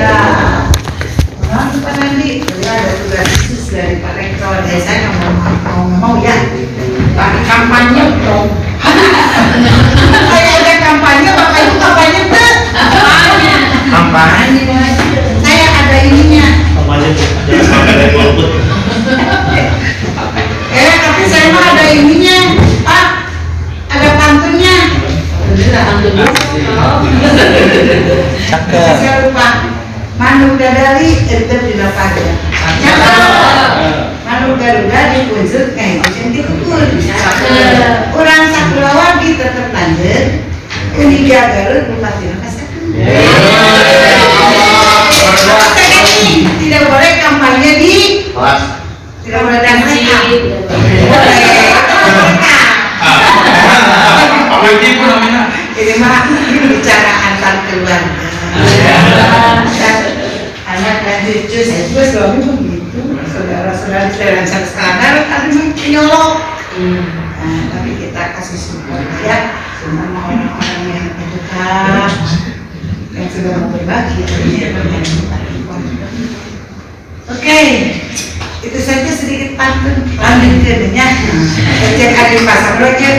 Ya, orang Pak Nandi, ada tugas khusus dari Pak Rektor. Saya mau ya, pakai kampanye dong. Saya ada kampanye, Bapak Ibu kampanye tuh. Kampanye. Saya ada ininya. Kampanye jangan sampai dari golput. Tapi saya mah ada ininya, Pak. Ada pantunnya. Cakep. Saya lupa. Manu Dadali itu tidak pada. Manu Garuda dipuncut kayak jadi kukur. Orang Sakrawagi tetap lanjut. Uniga Garut Bupati Makassar. Tidak boleh kampanye di Kelas. tidak boleh dan mereka. Apa itu namanya? Ini mah bicara antar keluarga. Anak dan cucu saya juga suami begitu. Saudara-saudara di sekadar tadi menyolok. Tapi kita kasih support ya sama orang-orang yang terdekat yang sudah mau berbagi. Oke, itu saja sedikit pantun. Lanjut jadinya. Cek ada pasar roket.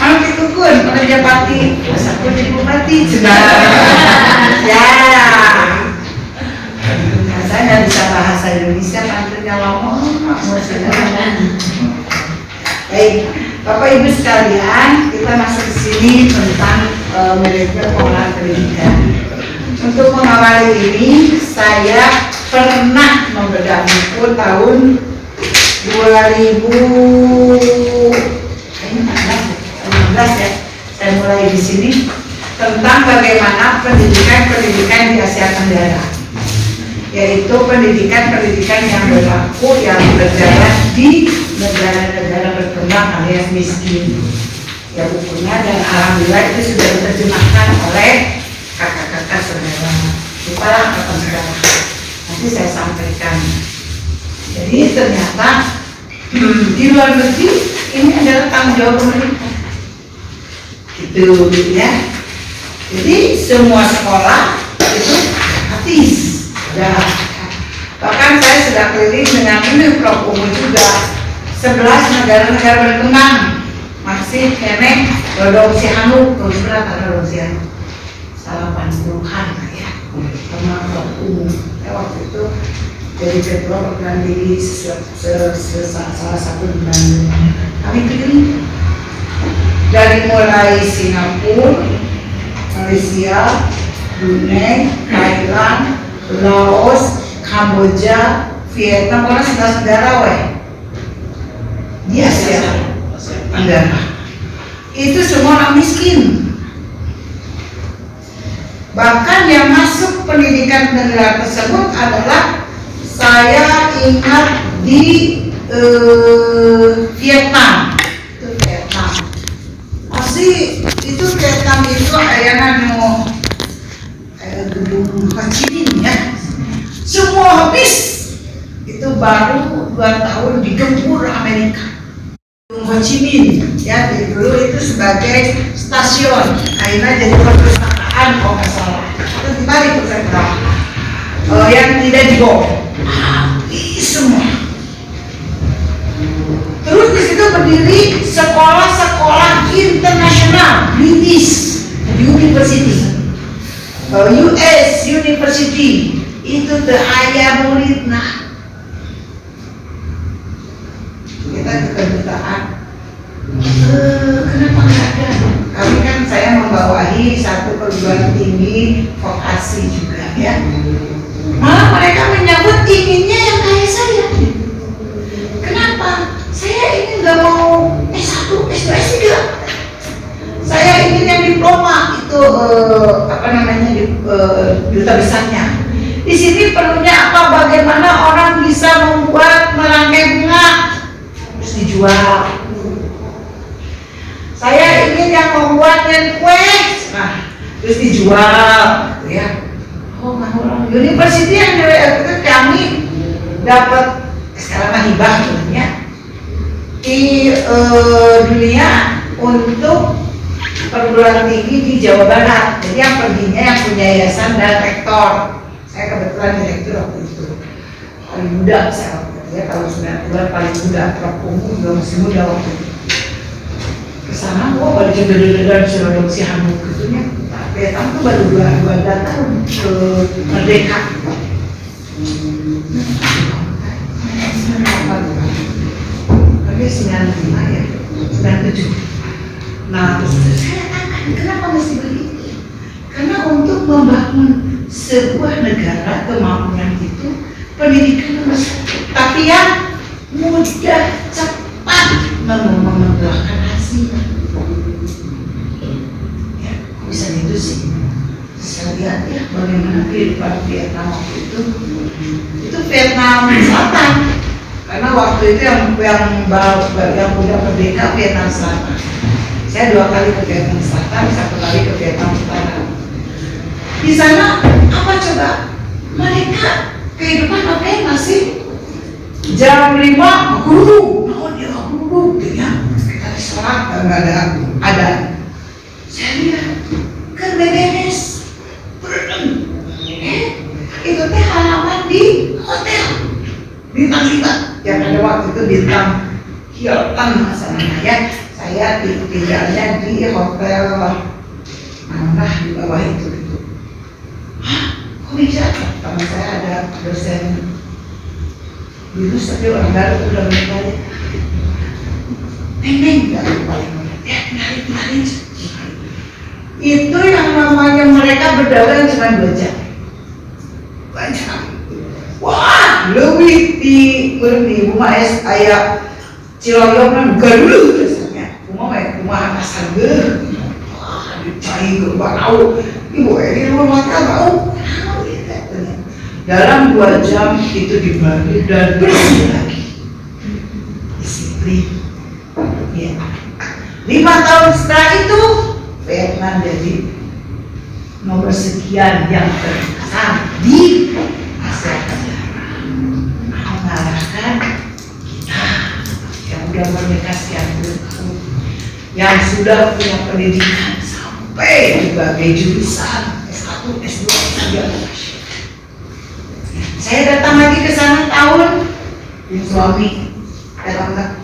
Kalau dikukun, kalau dia bupati, masa pun jadi bupati sudah. Ya. Nah, saya nggak bisa bahasa Indonesia, pantunnya ngomong, baik, Bapak Ibu sekalian, kita masuk ke sini tentang manajemen pengelolaan pendidikan. Untuk mengawali ini, saya pernah membedah buku tahun 2016 ya, saya mulai di sini tentang bagaimana pendidikan di Asia Tenggara, yaitu pendidikan yang berlaku yang berjalan di negara-negara berkembang alias miskin. Ya bukunya dan alhamdulillah itu sudah diterjemahkan oleh kakak-kakak saudara. Lupa apa saudara. Nanti saya sampaikan. Jadi ternyata di luar negeri ini adalah tanggung jawab pemerintah. Gitu ya. Jadi semua sekolah itu gratis. Bahkan saya sudah keliling dengan ini Prof. Ungu juga 11 negara-negara berkembang masih kene dodong si anu terus berapa dodong si anu 80-an ya sama Prof. Ungu waktu itu jadi ketua perguruan tinggi salah satu dengan kami keliling dari mulai Singapura, Malaysia, Brunei, Thailand, Laos, Kamboja, Vietnam, orang saudara weh. Di Asia Tenggara. Itu semua orang miskin. Bahkan yang masuk pendidikan negara tersebut adalah saya ingat di Vietnam. Itu Vietnam. Masih itu Vietnam itu ayana gedung Ho Chi Minh ya, semua habis. Itu baru 2 tahun digempur Amerika. Gedung Ho Chi Minh ya, dulu itu sebagai stasiun, akhirnya jadi perpustakaan kalau nggak salah. Itu dibalik perpustakaan yang tidak dibom, habis semua. Terus di situ berdiri sekolah-sekolah internasional, British University. US University itu ayah murid. Nah kita kedutaan kenapa nggak ada? Kami kan saya membawahi satu perguruan tinggi vokasi juga ya, malah mereka menyambut inginnya yang kayak saya. Kenapa? Saya ini nggak mau S1, S2, S3. Saya ingin yang diploma itu duta besarnya. Di sini perlunya apa? Bagaimana orang bisa membuat merangkai bunga terus dijual. Saya ingin yang membuat kue, nah terus dijual, ya. Oh, orang university yang itu kami dapat sekarang hibah ya di dunia untuk perguruan tinggi di Jawa Barat. Jadi yang perginya yang punya yayasan dan rektor Saya kebetulan direktur waktu itu paling muda saya waktu itu ya, tahun 90-an paling muda, Prof. juga masih muda waktu itu. Kesana, baru jodoh-jodohan Serodok si Hamuk gitu ya. Vietnam tuh baru 2 tahun ke merdeka. Tapi 95 ya, 97. Nah, terus saya katakan, kenapa mesti begitu? Karena untuk membangun sebuah negara kemampuan itu pendidikan harus, tapi yang mudah, cepat membuahkan hasil. Ya, bisa gitu sih. Saya lihat ya bagaimana kehidupan Vietnam waktu itu Vietnam Selatan. Karena waktu itu yang udah merdeka Vietnam Selatan. Saya 2 kali ke Vietnam Selatan, 1 kali ke Vietnam Utara. Di sana apa coba? Mereka kehidupan apa yang masih jam 5 guru, dia guru, ya kita sholat nggak ada. Saya lihat kan beres, itu teh halaman di hotel bintang 5 yang ada waktu itu bintang Hilton masalahnya ya. Saya tinggalnya di hotel mana di bawah itu gitu. Hah, kok bisa? Teman saya ada dosen dulu tapi orang baru udah menikah. Neng nggak paling ya kenalin. Itu yang namanya mereka berdagang cuma 2 jam. Banyak. Wah, lebih di rumah ayah Ciloyong kan dulu biasanya. Rumah asal ger. Wah, dicari berbau. Ibu ini rumah makan bau. Dalam 2 jam itu dibagi dan bersih lagi. Disiplin. Ya. 5 tahun setelah itu Vietnam jadi nomor sekian yang terbesar di Asia Tenggara, mengalahkan kita yang udah merdeka sekian tahun, yang sudah punya pendidikan sampai berbagai jurusan S1, S2, S3. Saya datang lagi ke sana tahun suami datang.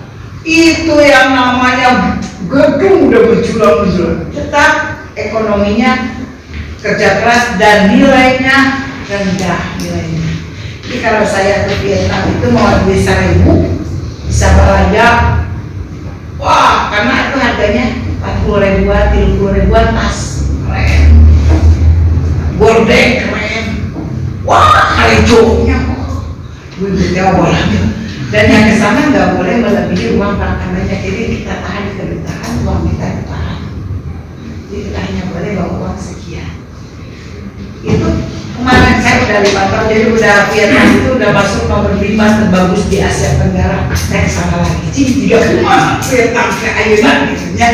Itu yang namanya gedung udah berjulang-julang, tetap ekonominya kerja keras dan nilainya rendah nilainya. Jadi kalau saya ke Vietnam itu mau beli 1.000 bisa belanja, wah karena itu harganya 40 ribuan, 30 ribuan tas keren, gordeng keren, wah hijaunya, duitnya bolanya. Dan yang kesana nggak boleh melebihi uang makanannya, jadi kita tahan uang kita ditahan. Jadi kita hanya boleh bawa uang sekian. Itu kemarin saya udah 5 tahun, jadi udah Vietnam itu udah masuk nomor 5 terbagus di Asia Tenggara. Saya kesana lagi, jadi 3 rumah Vietnam ke ayunan gitu ya.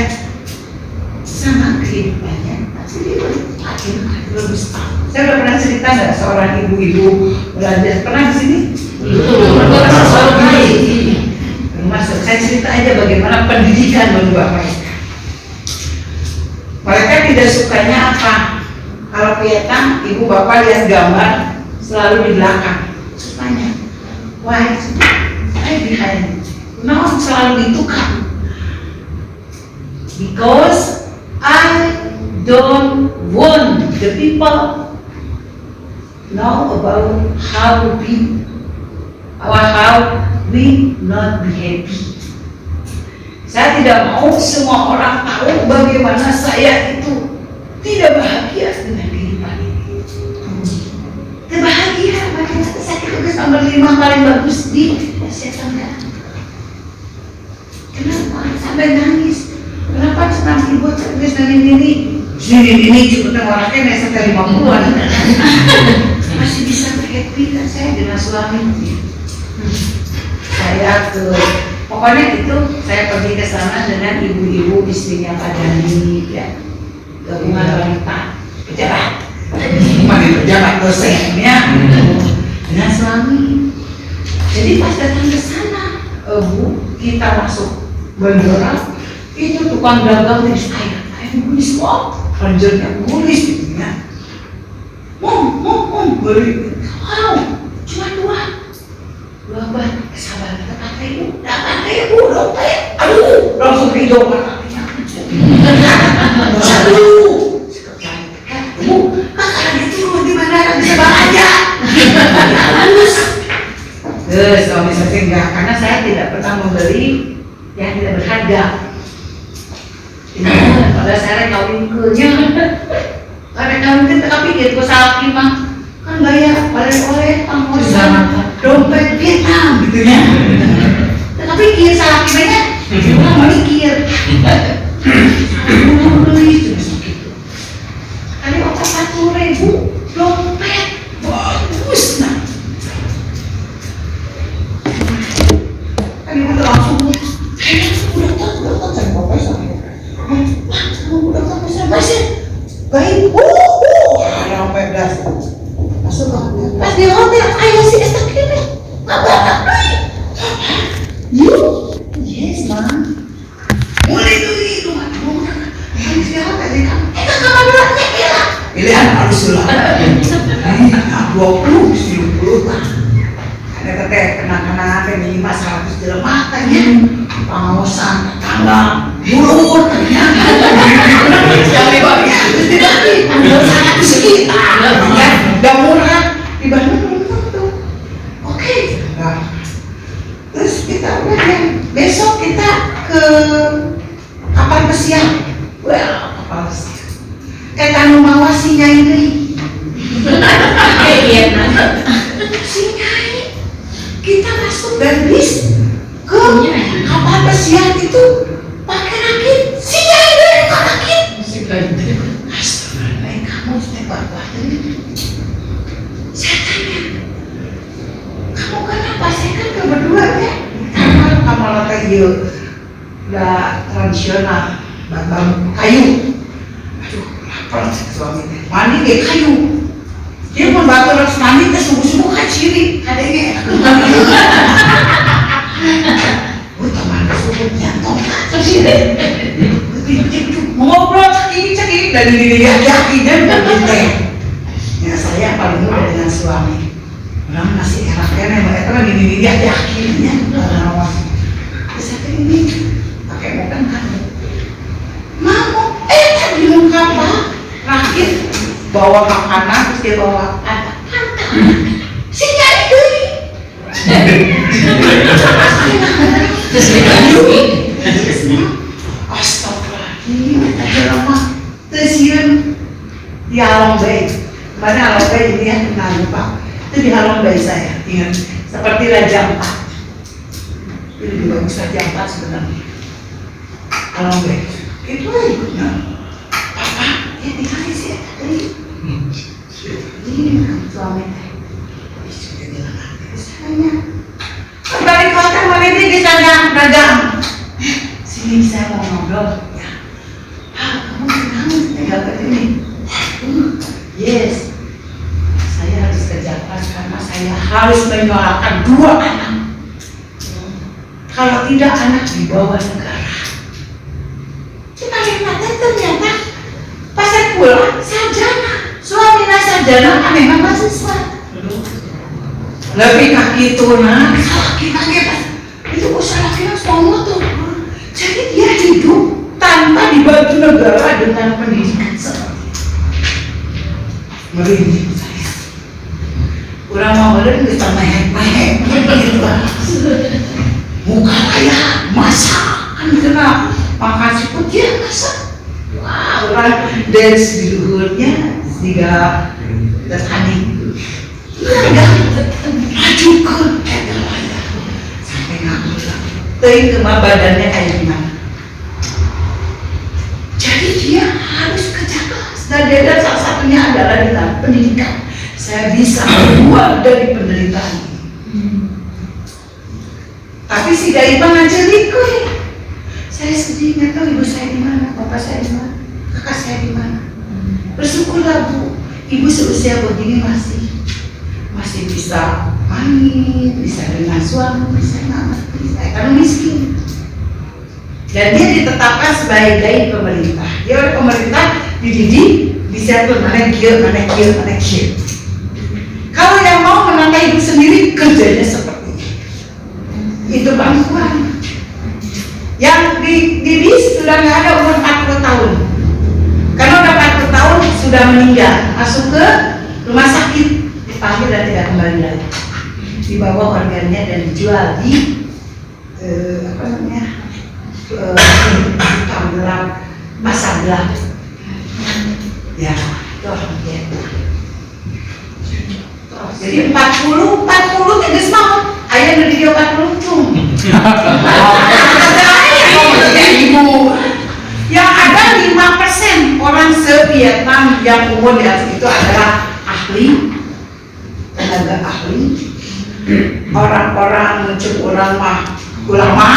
Sama kehidupannya, tapi dia makin bagus. Saya udah pernah cerita nggak seorang ibu-ibu belajar pernah di sini? Masuk, saya cerita aja bagaimana pendidikan merubah mereka. Mereka tidak sukanya apa? Kalau Vietnam, ibu bapak lihat gambar selalu di belakang. Sukanya, why? I behind. No, selalu ditukar. Because I don't want the people know about how we not be happy. Saya tidak mau semua orang tahu bagaimana saya itu tidak bahagia dengan kehidupan ini. Tidak bahagia, makanya saya tugas nomor 5 paling bagus di Asia Tenggara. Kenapa? Sampai nangis. Kenapa senang ibu tugas dari ini cuma orangnya naik sampai 50-an. Masih bisa happy kan saya dengan suami. Saya pokoknya itu saya pergi ke sana dengan ibu-ibu istrinya Pak Dani ya, gabungan wanita pejabat, pejabat dosennya dengan suami. Jadi pas datang ke sana, kita masuk bandara, itu tukang dagang tulis saya nulis semua, penjualnya nulis gitu ya. beli. Wow, cuma dua bat. Sabar kita kata ibu, datang ibu dompet. Aduh, langsung hidung matanya. Aduh, ibu, kakak lagi turun di mana bisa bawa aja. Halus. Suami saya enggak, karena saya tidak pernah membeli yang tidak berharga. Pada saya kawin ke karena kawin ke tapi gitu salah mah kan gaya oleh-oleh pangkosan dompet Vietnam gitu ya. Tapi kira salah kimanya cuma mikir beli itu gitu. Kali 40.000 dompet bagus nah. Kali itu langsung udah cari bapak sama udah sampai baik, ada sampai belas masuk pas di hotel, ayo si Esther kiri apa you, yes ma mulai dulu itu ayo si hotel di kamu kakak beratnya kira pilihan harus sulah 20, 10 tak ada teteh kenang-kenangan minimal 100 jelema tanya pengawasan tangga mulut sekali banyak terus tidak sangat sekitar gak murah di Bandung belum tentu oke terus kita udah ya besok kita ke kapal pesiar kapal pesiar tanu mawa si Nyai si Nyai kita masuk dan bis ke kapal pesiar itu pakai rakit si Nyai dari rakit astagfirullahaladzim kamu hebat banget saya tanya kamu kenapa saya kan ke berdua ya kamu lata iya udah tradisional babam kayu aduh lapar suami mandi kayak kayu dia pun batu harus mandi ke subuh-subuh kan ciri adanya teman subuh jantung ngobrol cekik dan yakin dan teh ya saya paling muda dengan suami orang masih eraknya mereka kan yakinnya saya ini pakai bukan kan mau di muka apa rakit bawa makanan terus dia bawa ada si Nyai deui astagfirullahaladzim kita lemah tersiun di Halong Bay kemarin Halong Bay ini ya kenal lupa itu di Halong Bay saya ingat seperti Raja 4 itu lebih bagus Raja 4 sebenarnya Halong Bay itu ikutnya papa ya tinggal di sini ini suami sudah bilang saya balik ke hotel mana ini di dagang sini saya mau ngobrol ya kamu senang tinggal ke sini yes saya harus kerja keras karena saya harus menyuarakan 2 anak kalau tidak anak dibawa negara kita lihat ternyata pas saya pulang sarjana suaminya sarjana memang mahasiswa lebih kaki itu nah laki-laki itu usaha laki-laki semua motor jadi dia hidup tanpa dibantu negara dengan pendidikan seperti itu merinding saya kurang mau beli kita mehek-mehek gitu muka kayak masak kan kena makan siput dia masak wah orang dance di luhurnya tiga tadi enggak majukan sampai ngabur tapi kemah badannya kayak gimana jadi dia harus kerja keras dan dia salah satunya adalah dalam pendidikan saya bisa keluar dari penderitaan tapi si Daipan ngajariku ya saya sedih nggak tahu ibu saya di mana bapak saya di mana kakak saya di mana bersyukurlah Bu ibu seusia begini masih bisa main, bisa dengan suami, bisa ngerti, karena miskin. Dan dia ditetapkan sebagai pemerintah. Dia oleh pemerintah dididik disettle mana kieu. Kalau yang mau menata hidup sendiri, kerjanya seperti itu bangkuan. Yang di sudah nggak ada umur 40 tahun. Karena udah 40 tahun sudah meninggal, masuk ke rumah sakit, dipanggil dan tidak kembali lagi. Dibawa organnya dan dijual di tukang gelap, pasar gelap. Ya, itu orang Vietnam. Jadi 40 tegas mau. Ayah udah video 40 tuh. Yang ada 5% orang se-Vietnam yang umur di atas itu adalah tenaga ahli, orang-orang orang mah ulama.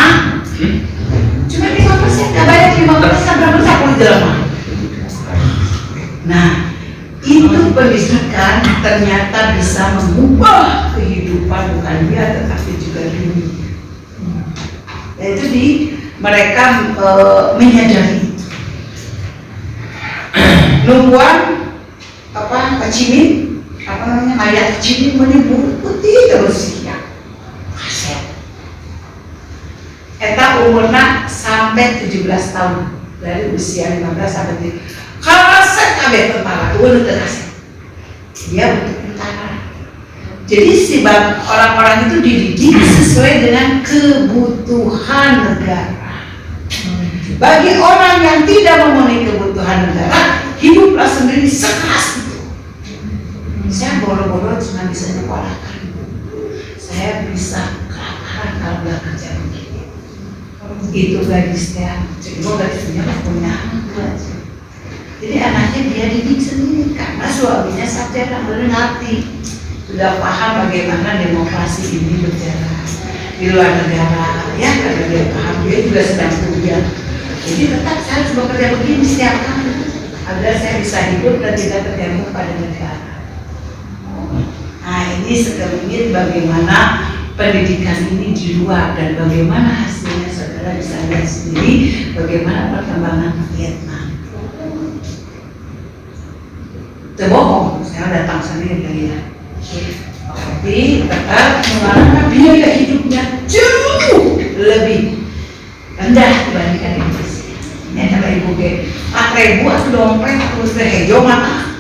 Cuma 5%, nggak banyak 5%, berapa 10 jelema. Nah, itu pendidikan ternyata bisa mengubah kehidupan bukan dia tetapi juga dunia. Yaitu mereka menyadari Nungguan Ho Chi Minh ayat Ho Chi Minh menyebut putih terus ya kaset. Eta umurna sampai 17 tahun, dari usia 15 sampai 17. Kaset kabeh tentara ulun kaset. Dia untuk tentara. Jadi orang-orang itu dididik sesuai dengan kebutuhan negara. Bagi orang yang tidak memenuhi kebutuhan negara, hiduplah sendiri sekeras itu. Saya boro-boro cuma bisa nyekolahkan. Saya bisa kelaparan kalau nggak kerja begini. Itu gadisnya, jadi gadisnya punya anak. Jadi anaknya dia didik sendiri karena suaminya sarjana mengerti, sudah paham bagaimana demokrasi ini berjalan di luar negara, ya karena dia paham, dia juga sedang kuliah. Jadi tetap saya harus bekerja begini setiap hari agar saya bisa hidup dan tidak tergantung pada negara. Nah ini sekelumit bagaimana pendidikan ini di luar dan bagaimana hasilnya saudara bisa lihat sendiri bagaimana perkembangan Vietnam. Terbohong, saya datang sendiri dari ya. Tapi tetap mengalami biaya hidupnya jauh lebih rendah dibandingkan Indonesia. Ini adalah ibu ke 4.000 atau dompet terus hejo mata.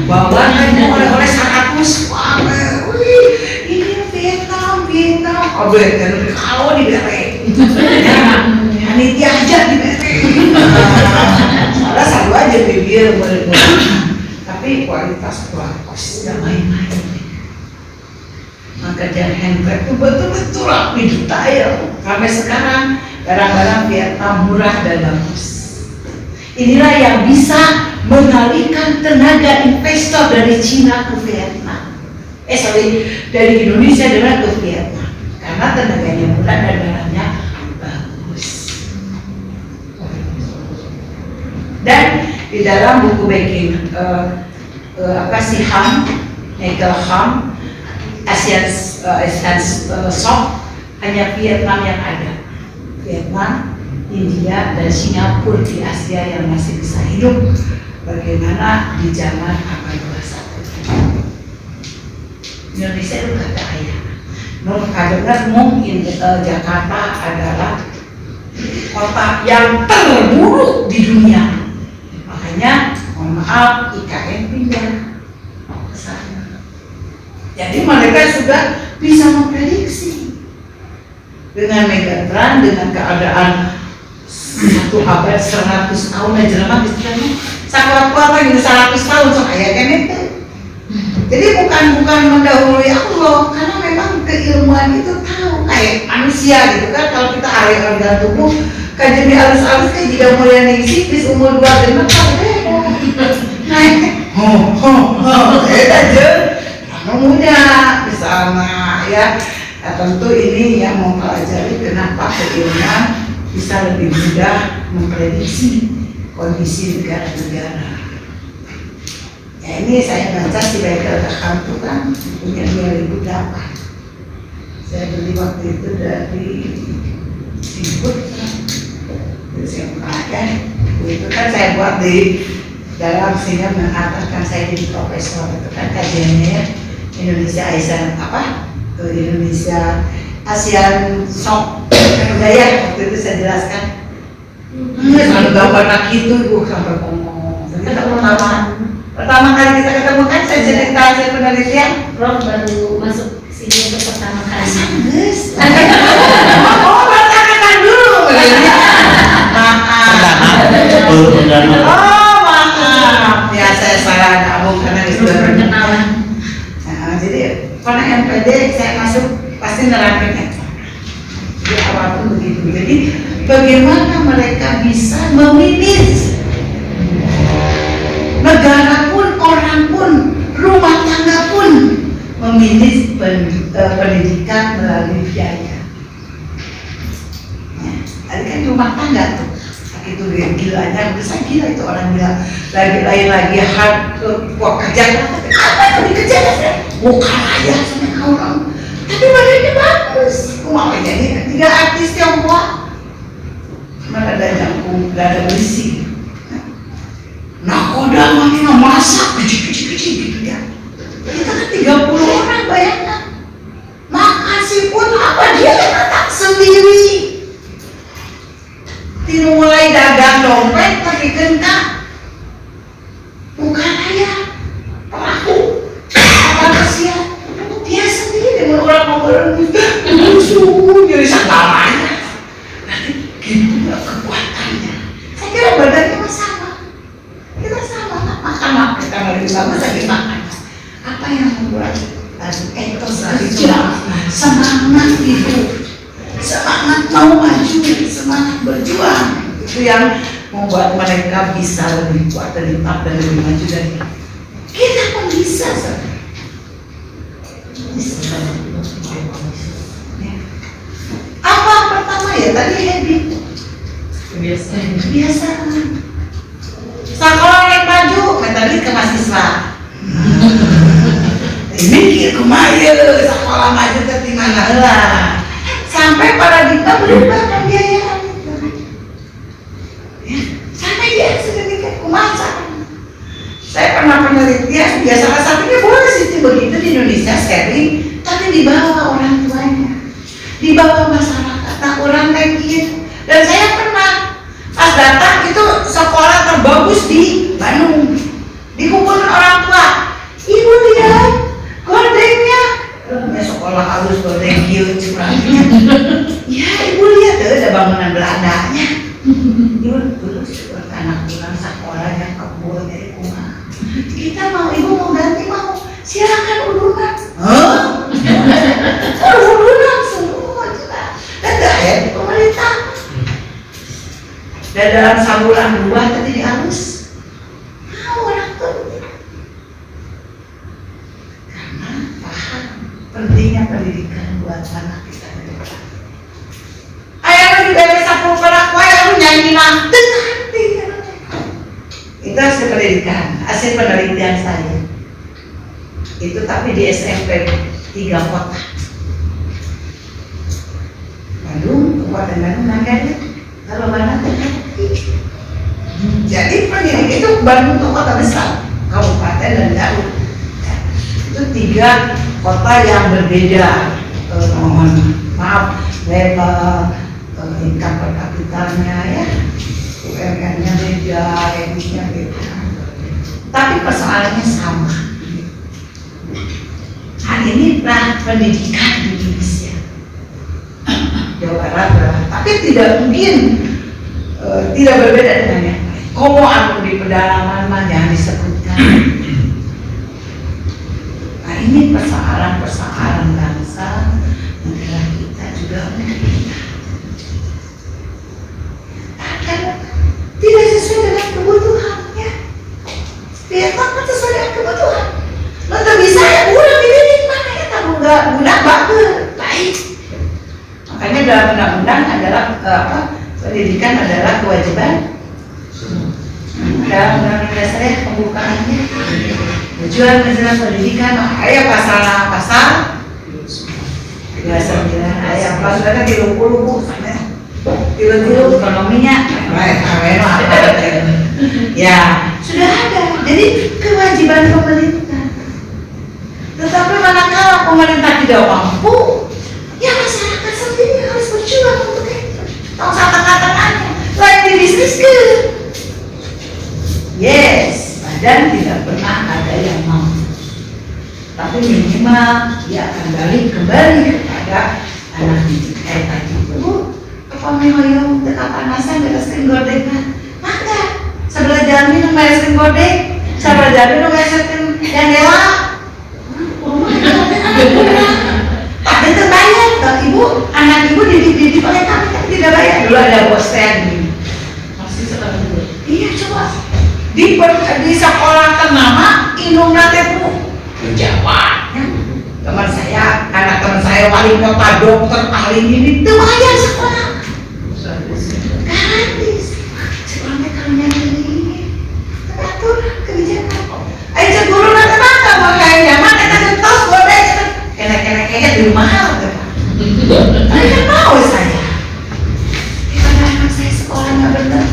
Bawa hanya oleh 100. Wah, ini Vietnam. Abe kalau di bere. Panitia aja di bere. Ada satu aja bibir boleh. Tapi kualitas tidak main-main. Maka dan handbag itu betul-betul rapi detail. Sampai sekarang barang-barang Vietnam murah dan bagus. Inilah yang bisa mengalihkan tenaga investor dari Cina ke Vietnam. Dari Indonesia ke Vietnam. Karena tenaganya murah dan barangnya bagus. Dan di dalam buku backing Nagel Ham, Asian Shop, hanya Vietnam yang ada. Vietnam, India, dan Singapura di Asia yang masih bisa hidup bagaimana di zaman abad 21. Indonesia itu kata ayah. Kadang-kadang mungkin Jakarta adalah kota yang terburuk di dunia. Makanya, mohon maaf, IKN pindah ke sana. Jadi mereka sudah bisa memprediksi dengan megatron, dengan keadaan satu abad 100 tahun dan jelema istilahnya sakuat-kuat lagi 100 tahun so kayak kan itu. Jadi bukan mendahului Allah, karena memang keilmuan itu tahu kayak manusia gitu kan. Kalau kita organ tubuh kajian alus-alus kayak jika mulia nih siklis umur 25 tahun naik aja muda misalnya ya. Nah, tentu ini yang mempelajari kenapa keilmuan bisa lebih mudah memprediksi kondisi negara-negara. Ya ini saya baca si Nagel Ham itu kan punya 2008. Saya beli waktu itu dari Singapura. Terus yang terakhir itu kan saya buat di dalam sehingga mengatakan saya jadi profesor itu kan kajiannya Indonesia ASEAN Indonesia ASEAN Sok Budaya waktu itu saya jelaskan. Sampai gambar nak itu ibu sampai ngomong. Pertama kali kita ketemu kan saya cerita hasil penelitian. Prof baru masuk sini untuk pertama kali. Sangges. Oh, katakan dulu. Maaf. Oh, maaf. Ya saya salah ngomong karena itu Perkenalan. Nah, jadi karena MPD saya masuk pasti nerapin itu. Jadi apapun begitu. Jadi bagaimana mereka bisa memanage negara pun, orang pun, rumah tangga pun memanage pendidikan melalui biaya. Ya, tadi kan rumah tangga tuh, itu gilanya, saya gila itu orang bilang lagi hard kerja, apa yang dikerjakan? Bukan aja sama orang, tapi badannya bagus. Mau jadi 3 artis Tiongkok, mana ada jangkung, gak ada berisi. Nakoda makanya masak kecil gitu ya. Kita kan 30 orang bayangkan. Makasih pun apa dia yang masak sendiri. Tino mulai dagang dompet pakai gengkak. Bukan ayah, pelaku. Apa sih ya? Dia sendiri orang ngobrol musuh jadi segalanya. Nanti gitu ya kekuatannya. Saya kira badannya sama. Kita sama makan kita lagi sama lagi makan. Apa yang membuat etos itu semangat itu, semangat mau maju, semangat berjuang itu yang membuat mereka bisa lebih kuat dan lipat dan lebih maju dari kita pun bisa. Apa pertama ya tadi habit kebiasaan. Sekolah yang maju, tadi ke mahasiswa. Mikir kemaya, sekolah maju ke mana lah. Sampai paradigma berubah pembiayaan itu. Ya, sampai dia sedemikian kumaha. Saya pernah penelitian, ya salah satunya boleh sistem begitu di Indonesia sharing, tapi dibawa orang tuanya, dibawa masyarakat, nah orang kayak gitu. Dan saya pernah pas datang itu sekolah terbagus di Bandung, dikumpulin orang tua, ibu lihat gordengnya, ya sekolah halus gordeng kieu curangnya, ya ibu lihat ada bangunan Belandanya, ibu terus anak pulang sekolah yang kebun dari rumah, kita mau ibu mau ganti mau, silakan urunan, urunan semua juga, dan gak ada di pemerintah. Dan dalam saluran buah tadi dihalus. Orang tuh karena paham pentingnya pendidikan buat anak kita ke depan. Ayah lagi dari 10 perak wae lu nyanyi nanti. Itu hasil pendidikan, hasil penelitian saya. Itu tapi di SMP 3 kota. Bandung, Kabupaten Bandung, Nanggarin. Kalau Bandung jadi pendidik itu Bandung itu kota besar, kabupaten dan Garut. Itu 3 kota yang berbeda. Mohon maaf, level income per kapitalnya ya, UMR-nya beda, EBIT-nya beda. Tapi persoalannya sama. Hari ini pendidikan di Indonesia. Jawa Barat berapa? Tapi tidak mungkin tidak berbeda dengan yang lain. Komo aku di pedalaman mah jangan disebutkan. Nah ini persoalan bangsa negara kita juga kita. Akan tidak sesuai dengan kebutuhannya. Vietnam kan sesuai dengan kebutuhan. Nggak bisa ya ulang ini mana ya tahu nggak guna bagus baik. Makanya dalam undang-undang adalah pendidikan adalah kewajiban. Dalam undang-undang dasarnya pembukaannya tujuan masalah pendidikan ayat pasal 29 ayat pasal 30 tilu ekonominya ya sudah ada. Jadi kewajiban pemerintah. Tetapi manakala pemerintah tidak mampu, ya masyarakat sendiri harus berjuang untuk itu. Tahu kata-katanya, lain di bisnis ke. Yes, badan tidak pernah ada yang mampu. Tapi minimal dia akan balik kembali kepada anak didik tadi. Apa mehoyong dekat panasan bereskan godengan? Maka sebelah jalan minum bereskan godeng, sebelah jalan minum bereskan yang dewa. Tapi itu bayar, kalau ibu, anak ibu dididik oleh kami kan tidak bayar. Dulu ada bos saya gini. Masih sekarang dulu. Iya coba di sekolah ternama Inung Natepu Jawa. Teman saya, anak teman saya wali kota, dokter, ahli ini itu bayar sekolah. Gratis. Sekolahnya kalau ini teratur kebijakan. Ayo guru nanti mana mau kayaknya mana kita tos godeng kena di mahal kan? Tidak mau saya. Karena anak saya sekolah nggak benar.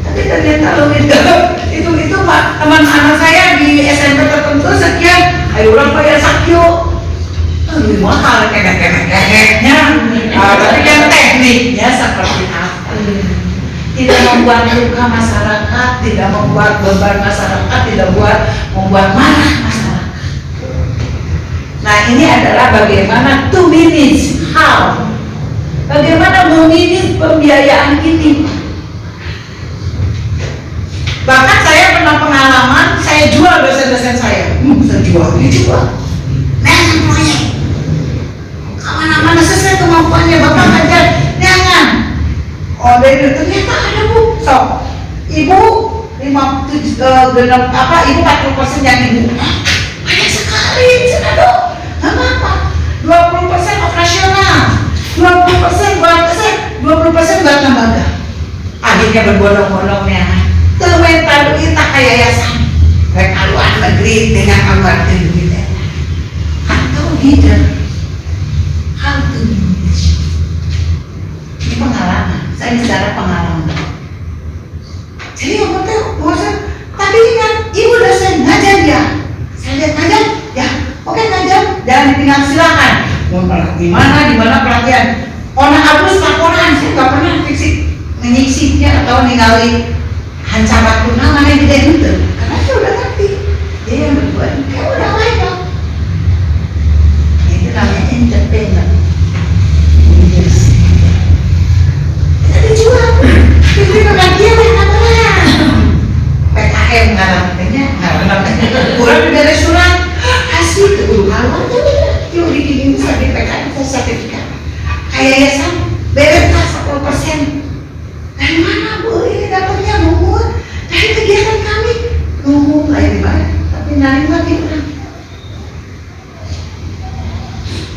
Tapi ternyata lo itu pak teman anak saya di SMP tertentu sekian. Ayo orang bayar sakyo. Lebih mahal kena-kena-nya. Tapi kan tekniknya seperti apa? Tidak membuat luka masyarakat, tidak membuat beban masyarakat, tidak membuat marah masyarakat. Nah ini adalah bagaimana to manage, how, bagaimana memanage pembiayaan ini. Bahkan saya pernah pengalaman, saya jual dosen-dosen saya. Saya dijual. Nah, proyek kemana-mana sesuai kemampuannya bapak ngajar, jangan. Oh, dari ternyata ada bu, sok ibu 57 ibu 40% yang ibu banyak sekali, senado, apa? 20% operasional, 20% buat 20% buat lembaga. Akhirnya berbondong-bondongnya, termental kita kayak yayasan, baik haluan negeri dengan aluan negeri, atau tidak, how to manage. Ini pengalaman. Saya bicara pengalaman. Jadi yang penting, tapi ingat, ibu dosen ngajar ya. Saya lihat ngajar, ya, oke ngajar, jangan ditinggal silakan. Mau di mana pelatihan. Orang abus laporan, saya nggak pernah menyiksiknya atau ninggalin hancaman tuna mana yang tidak itu. Karena saya udah ngerti, dia yang berbuat, kamu udah main dong. Itu namanya independen. Dijual, itu kebagian yang namanya PKM ngarang-ngarangnya kurang dari surat hasil ke guru haluan ya udah yuk dikirim di PKM sertifikat kayak yayasan beres 10%. Dari mana bu ini dapatnya bu? Dari kegiatan kami kayak di mana tapi nari lagi orang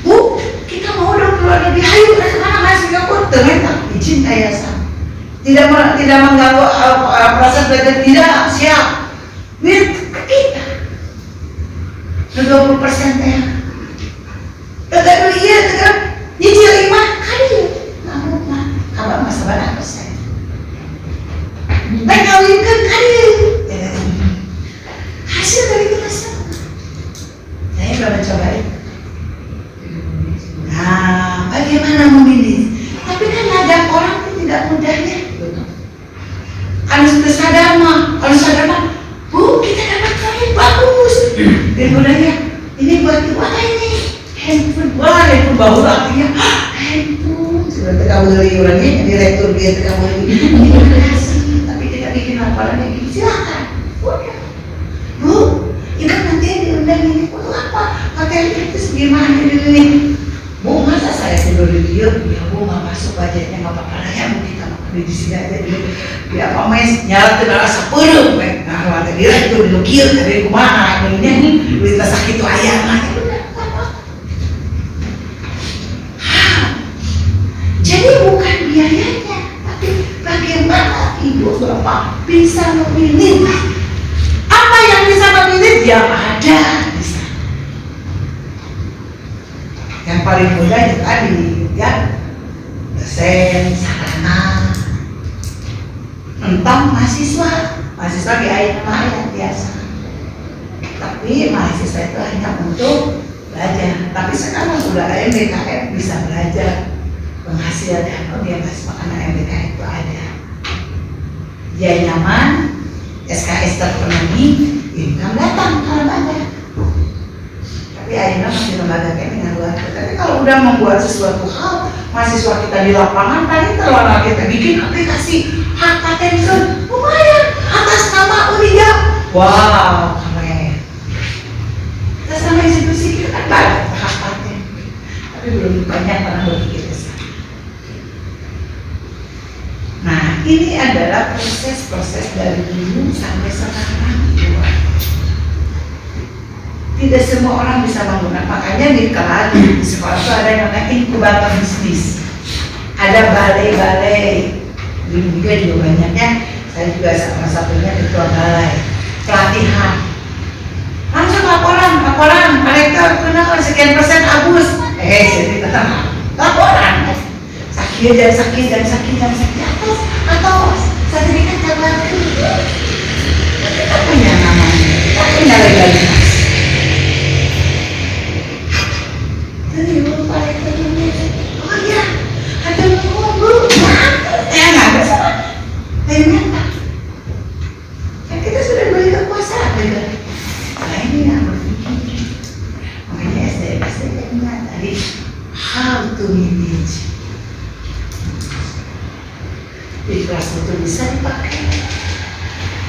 bu kita mau dong keluar negeri ayo kemana mas Singapura ternyata izin yayasan tidak mengganggu proses belajar, tidak siap duit ke kita 20% ya kata dulu iya kan nyicil 5 kali namun kabar masa berapa persen dan kawinkan kali hasil dari kita semua saya udah mencoba itu. Nah bagaimana memilih tapi kan ngajak orang itu tidak mudah ya. Kalau sudah sadar mah, bu kita dapat proyek bagus. Dia budaya, ini buat ibu apa ini? Handphone, wah handphone baru artinya handphone. Sudah terkabuli orangnya, direktur dia terkabuli. Terima kasih, tapi tidak bikin laporan yang gini. Silakan, udah. Bu, ibu nanti diundang ini untuk apa? Hotel itu segimana ini? Bu masa saya tidur di dia, ya bu nggak masuk budgetnya nggak apa-apa lah ya bu kita makan di sini aja dulu. Ya apa mes nyala tuh nggak sepuluh, nah waktu dia itu dilukir dari kumaha, ini duit sakit itu ayam lah. Jadi bukan biayanya, tapi bagaimana ibu bapak bisa memilih apa yang bisa memilih yang ada. Yang paling mudah itu tadi ya dosen, sarana, entah mahasiswa mahasiswa biayain sama ayah biasa. Tapi mahasiswa itu hanya untuk belajar. Tapi sekarang udah MBKM bisa belajar menghasilkan. Oh dia pas makanan MBKM itu ada. Dia nyaman, SKS terpenuhi, income datang kalau ada. Tapi akhirnya masih lembaga kayak dengan luar. Tapi kalau udah membuat sesuatu hal, mahasiswa kita di lapangan tadi terlalu kita bikin aplikasi hak paten lumayan atas nama Unia. Wow, keren. Atas nama institusi kita kan banyak hak paten, tapi belum banyak orang berpikir ke sana. Nah, ini adalah proses-proses dari dulu sampai sekarang. Tidak semua orang bisa menggunakan, makanya di kelas di sekolah itu ada yang namanya inkubator bisnis, ada balai-balai, dulu juga banyaknya, saya juga salah satunya ketua balai, pelatihan, langsung laporan, mereka kenal sekian persen abus, jadi tetap laporan, sakit, atau sertifikat jabatan, kita punya namanya, kita punya legalitas. Oh iya, ada ngomong nggak ada sama ternyata kan kita sudah beli kekuasaan juga. Nah ini yang berpikir, makanya SDM-nya tadi how to manage. Di kelas itu bisa dipakai.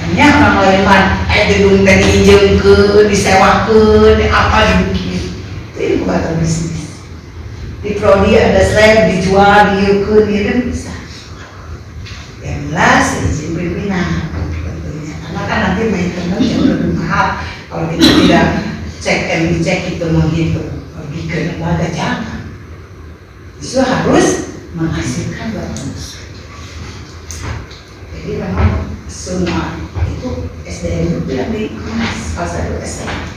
Hanya orang lain gedung tadi hijau ke disewakan, apa dibikin. Itu inkubator bisnis. Di prodi ada slab dijual, diukun, ya kan bisa. Yang jelas izin pimpinan tentunya, karena kan nanti maintenance yang lebih mahal kalau kita tidak cek and dicek itu menghitung pergi ke lembaga jangan. Itu harus menghasilkan bagus. Jadi memang semua itu SDM itu yang dikemas kalau saya itu SDM.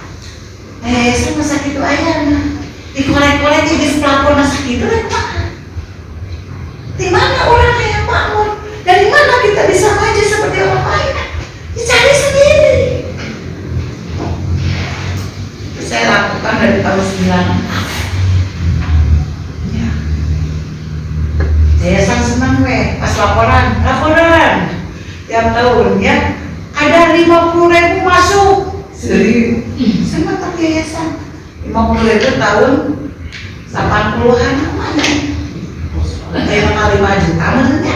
Saya masa itu ayah dikolek-kolek di pelapor sakit itu di mana orang yang bangun, dari mana kita bisa maju seperti orang lain, dicari sendiri. Itu saya lakukan dari tahun 96 ya. Saya senang pas laporan tiap tahun ya ada 50.000 masuk. Serius saya mata yayasan 50.000 tahun 80-an mana? Kayak kali 5 juta maksudnya.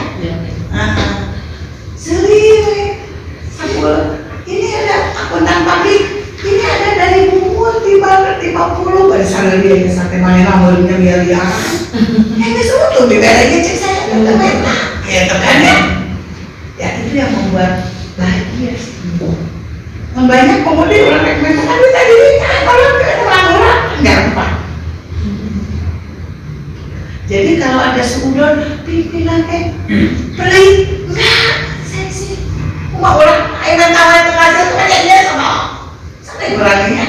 Serius, ini ada akuntan pabrik, ini ada dari buku 50 pada sana dia sampai mana nomornya biar dia. Ini semua tuh diberesin cek saya ya kan ya. Ya itu yang membuat bahagia sih. Banyak kemudian orang rekomendasi tapi tadi orang nggak apa. Jadi kalau ada seudon pimpinan pelit enggak, saya sih cuma orang ayam tawa itu ngasih tuh aja dia sama sampai orangnya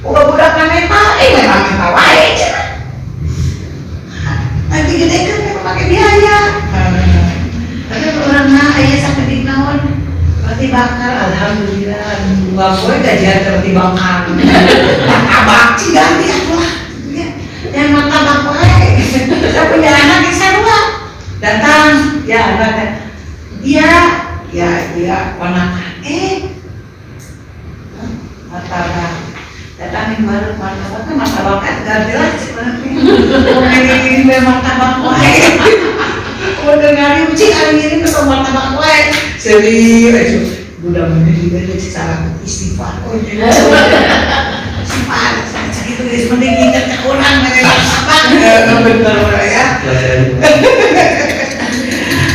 budak mental memang tawa aja nanti gede kan memang pakai biaya. Tapi orang ayah sampai di naon roti bakar, alhamdulillah. Gua gajian roti bakar. Abang sih ganti aku lah. Yang martabak wae. Saya punya anak yang sarua. Datang, ya anaknya. Dia ponakan. Martabak. Datang yang baru martabak kan ganti lah sebenarnya. Ini martabak wae. Kalau dengarin uci hari ini ke martabak wae. Serius. Mudah-mudahan juga secara istighfar. Oh iya. Istighfar. Sakit itu guys, mending ingat ke orang apa? Benar ya.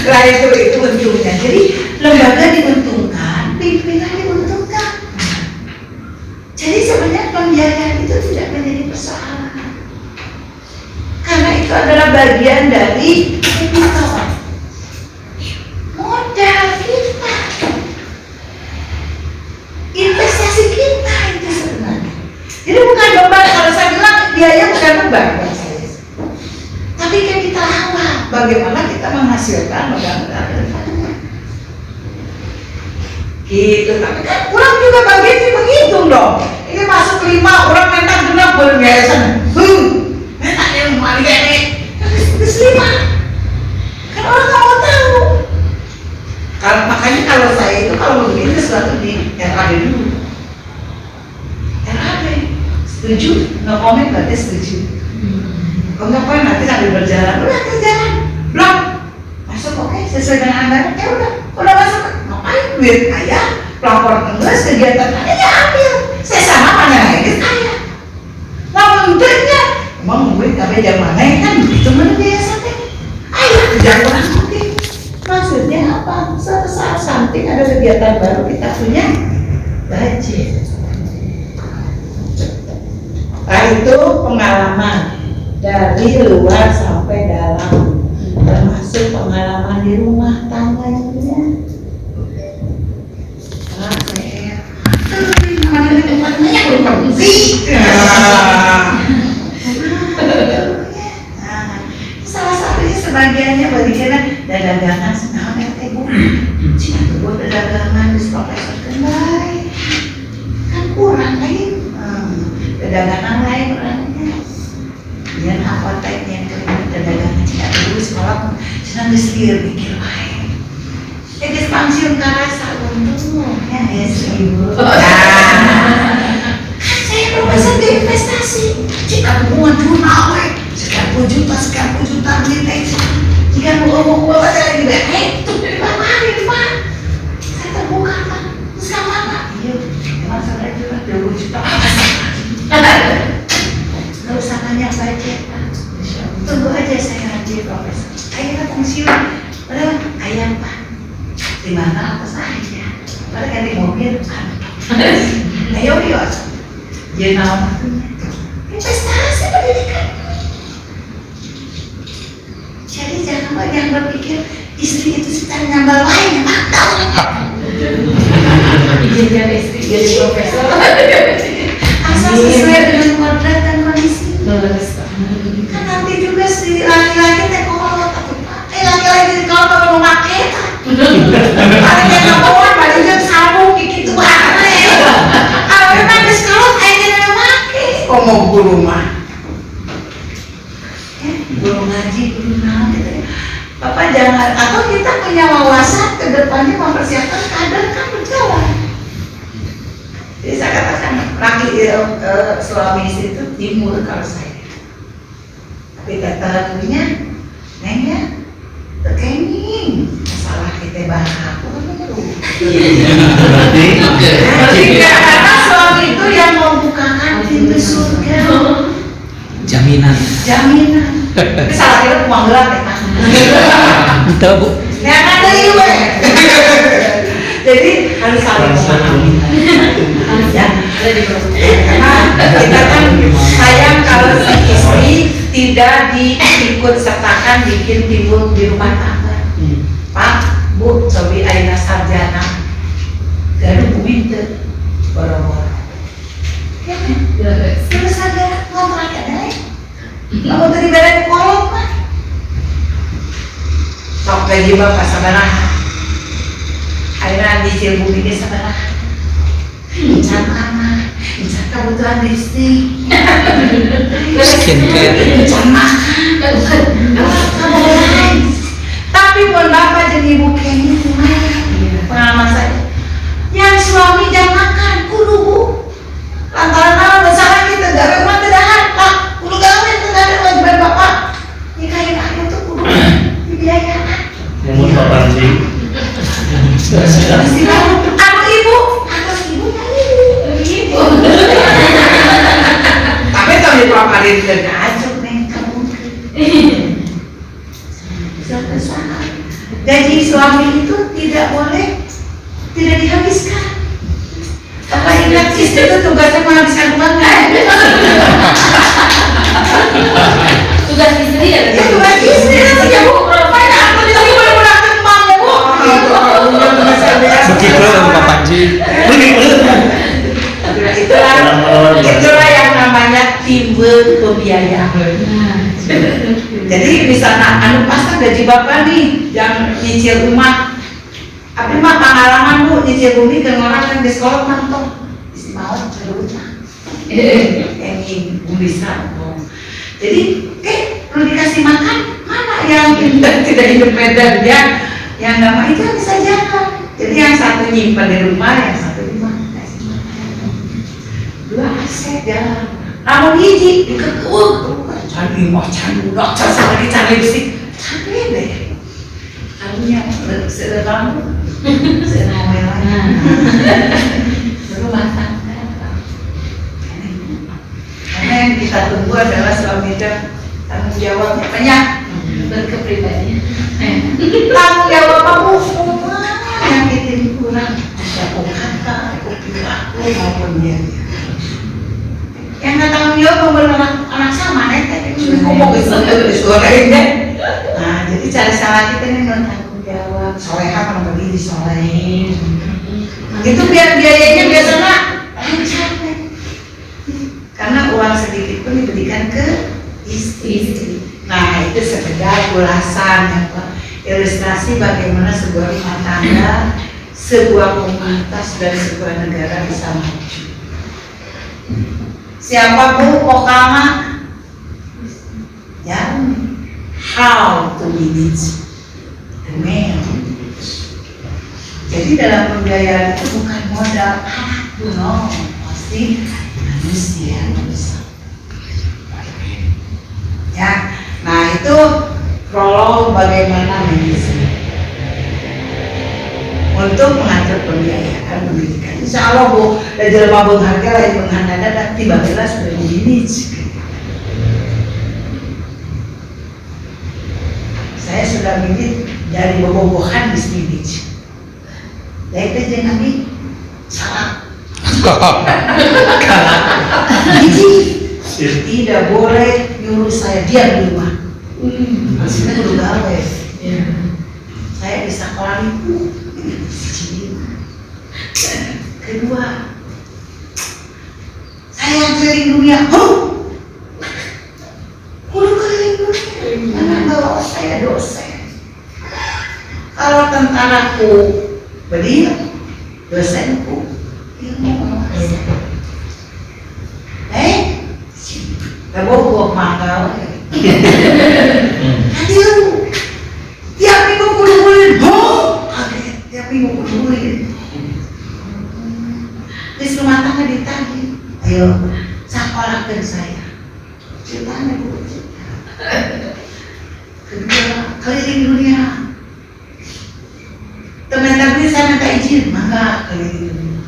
Lah itu untungnya. Jadi lembaga diuntungkan, pimpinan diuntungkan. Jadi sebenarnya pembiayaan itu tidak menjadi persoalan. Karena itu adalah bagian dari kehidupan. Modal kita. Investasi kita itu sebenarnya. Jadi bukan beban, kalau saya bilang biaya bukan beban buat saya. Tapi kan kita awal bagaimana kita menghasilkan modal-modal. Gitu, tapi kan orang juga bagian menghitung dong. Ini masuk 5, orang mentak genap belum biasa. Mentak yang mau ini, terus 5. Kan orang nggak mau tahu. Makanya kalau saya itu kalau begini sesuatu di RAD dulu. RAD, setuju? No comment berarti setuju. Kalau nggak pernah nanti sambil berjalan, udah kita jalan, blok, masuk oke, sesuai dengan anggaran, ya udah masuk. Ngapain duit ayah, pelapor enggak kegiatan ayah ambil, saya sama mana lagi saya. Namun duitnya, emang duit tapi jam mana kan begitu mana biasa teh. Ayah kerjaan orang oke. Maksudnya apa? Suatu saat samping ada kegiatan baru kita punya budget. Nah itu pengalaman dari luar sampai dalam, termasuk pengalaman di rumah tangganya. Salah satunya sebagiannya bagiannya dagangan senang teh bu, cina tuh buat dagangan di profesor kembali kan kurang lagi, dagangan lain orangnya. Yang apa teh yang kelima dagangan cina dulu sekolah cina ngestir pikir lain. Jadi pensiun karena untung ya ibu. Saya profesor di investasi, jika hubungan jurnal, sekian juta duit jika mau baca lagi itu dari mana pak? Saya terbuka kan, sama apa? Iya, emang saya juga 20 juta. Nggak usah nanya budget, tunggu aja saya ngaji profesor. Ayah pensiun, padahal ayah pak, di mana atas aja, padahal ganti mobil kan. Ayo bios, jenal investasi pendidikan. Jadi jangan banyak berpikir istri itu sedang nyambal lain, mantap. Izinkan istri jadi profesor. Asal sesuai dengan kodrat dan kondisi. Kan nanti juga si laki-laki teh kolot atau laki-laki di kolot kalau mau pakai. Paling yang ngomong paling jam sabuk gitu banget. Awalnya nangis kolot aja nggak pakai. Oh mau guru mah. Guru ngaji, guru naon gitu ya. Bapak jangan, atau kita punya wawasan ke depannya mempersiapkan kader kan berjalan. Jadi saya katakan suami istri itu timur kalau saya. Tapi tetapnya nengnya terkening masalah kita bahas aku kan dulu. Jika kata suami itu yang membukakan pintu surga. Jaminan. Tapi salah kita uang gerak ya kan? Itu bu. Yang ada iwe. Jadi harus saling ya. Karena kita kan sayang kalau si istri tidak diikut sertakan bikin timbul di rumah tangga. Pak, Bu, cobi aina sarjana gaduh winter boro-boro. Ya kan? Terus ada ngontrak ada. Kamu tadi beda kolot mah. Sok gaji bapak sabaraha. Akhirnya dicil bumi ke sabaraha. Incan kamar, incan kebutuhan listrik. Skincare. Incan makan. Kamu lain. Tapi pun bapak jadi ibu Kenny pengalaman saya. Yang suami jam makan kudu bu. Lantaran besar kita gak rumah tidak pak. Kudu gawe ada wajiban bapak nikahin aku tuh kudu dibiayakan. Umur bapak sih. Aku ibu yang ibu. Tapi kalau dipaparin ke aja neng kamu. Suatu saat gaji suami itu tidak dihabiskan. Bapak ingat istri itu tugasnya menghabiskan uang kan? Tugas istri ya? Ya tugas istri ya bu. Rupanya aku di sini boleh pulang ke rumahnya bu. Begitu Pak Panji. Itulah yang namanya timbul pembiayaan. Jadi misalnya anu pasti gaji bapak nih yang nyicil rumah Tapi mah pengalaman Bu di Cibumi ke orang yang di sekolah mantap. Isi mau cerita. Yang bisa. Jadi, perlu dikasih makan mana yang tidak independen yang nggak mau itu bisa jalan. Jadi yang satu nyimpan di rumah, yang satu di mana? Dua aset jalan. Namun hiji diketuk, cari mau cari udah cari lipstick, cari deh. Kamunya sudah kamu, sudah mau melan, baru matang. Karena yang kita tunggu adalah suami dan tanggung jawabnya banyak. Berkepribadian. Tanggung jawab kamu semua yang itu kurang. Aku kata, aku perilaku maupun dia. Yang nggak tanggung jawab membenar anak sama nih, ngomong ke suara ini. Nah, jadi cari salah kita nih nggak tanggung jawab. Soleha kalau berdiri soleh. Itu biar biayanya biasanya lancar nih. Karena uang sedikit pun diberikan ke istri. Nah, itu sekedar ulasan ilustrasi bagaimana sebuah rumah tangga, sebuah komunitas dan sebuah negara bisa maju. Siapa Bu Pokama? Ya, how to manage the man. Jadi dalam pembiayaan itu bukan modal anak, pasti manusia. Ya, nah itu prolog bagaimana manajemen untuk mengatur pembiayaan pendidikan. Insya Allah Bu, dan jelma harga lain menghandada dan tiba-tiba sudah dimanage. Saya sudah minit dari bobogohan di manage. Baik aja Nabi, salah. Tidak boleh nyuruh saya diam di rumah. Maksudnya udah gawe. Saya bisa kelar itu. Kedua, saya keliling dunia. Udah keliling dunia. Karena kalau saya dosen. Kalau tentaraku beliau, dosenku ilmu pengetahuan. Bobo manggal. Aduh, tiap minggu kumpulin, tiap minggu kumpulin. Di rumah tangga ditagih, ayo sekolahkan saya. Ceritanya Bu. Kedua, keliling dunia. Teman-teman saya minta izin, maka keliling dunia.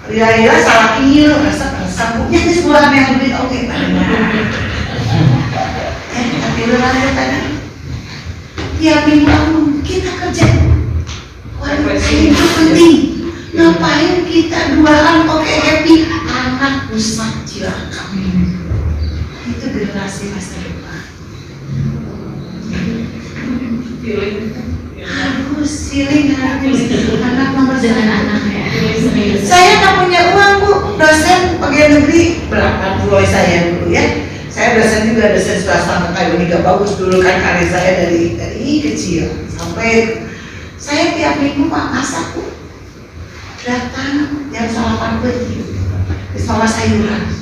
Rila salah kiri, rasa punya nih sebuah yang lebih oke tapi ada tadi tiap minggu kita kerja itu penting. Ngapain kita duaan oke happy anak rusak cilaka. Itu generasi masa depan. Siling anak nomor Dengan anak ya. Saya nggak punya uang Bu, dosen pegawai negeri berapa pulau saya dulu ya. Saya dosen juga, dosen swasta, makanya ini gak bagus dulu kan karir saya dari kecil sampai saya tiap minggu Pak masak Bu. Datang jam 8 pagi, sama sayuran.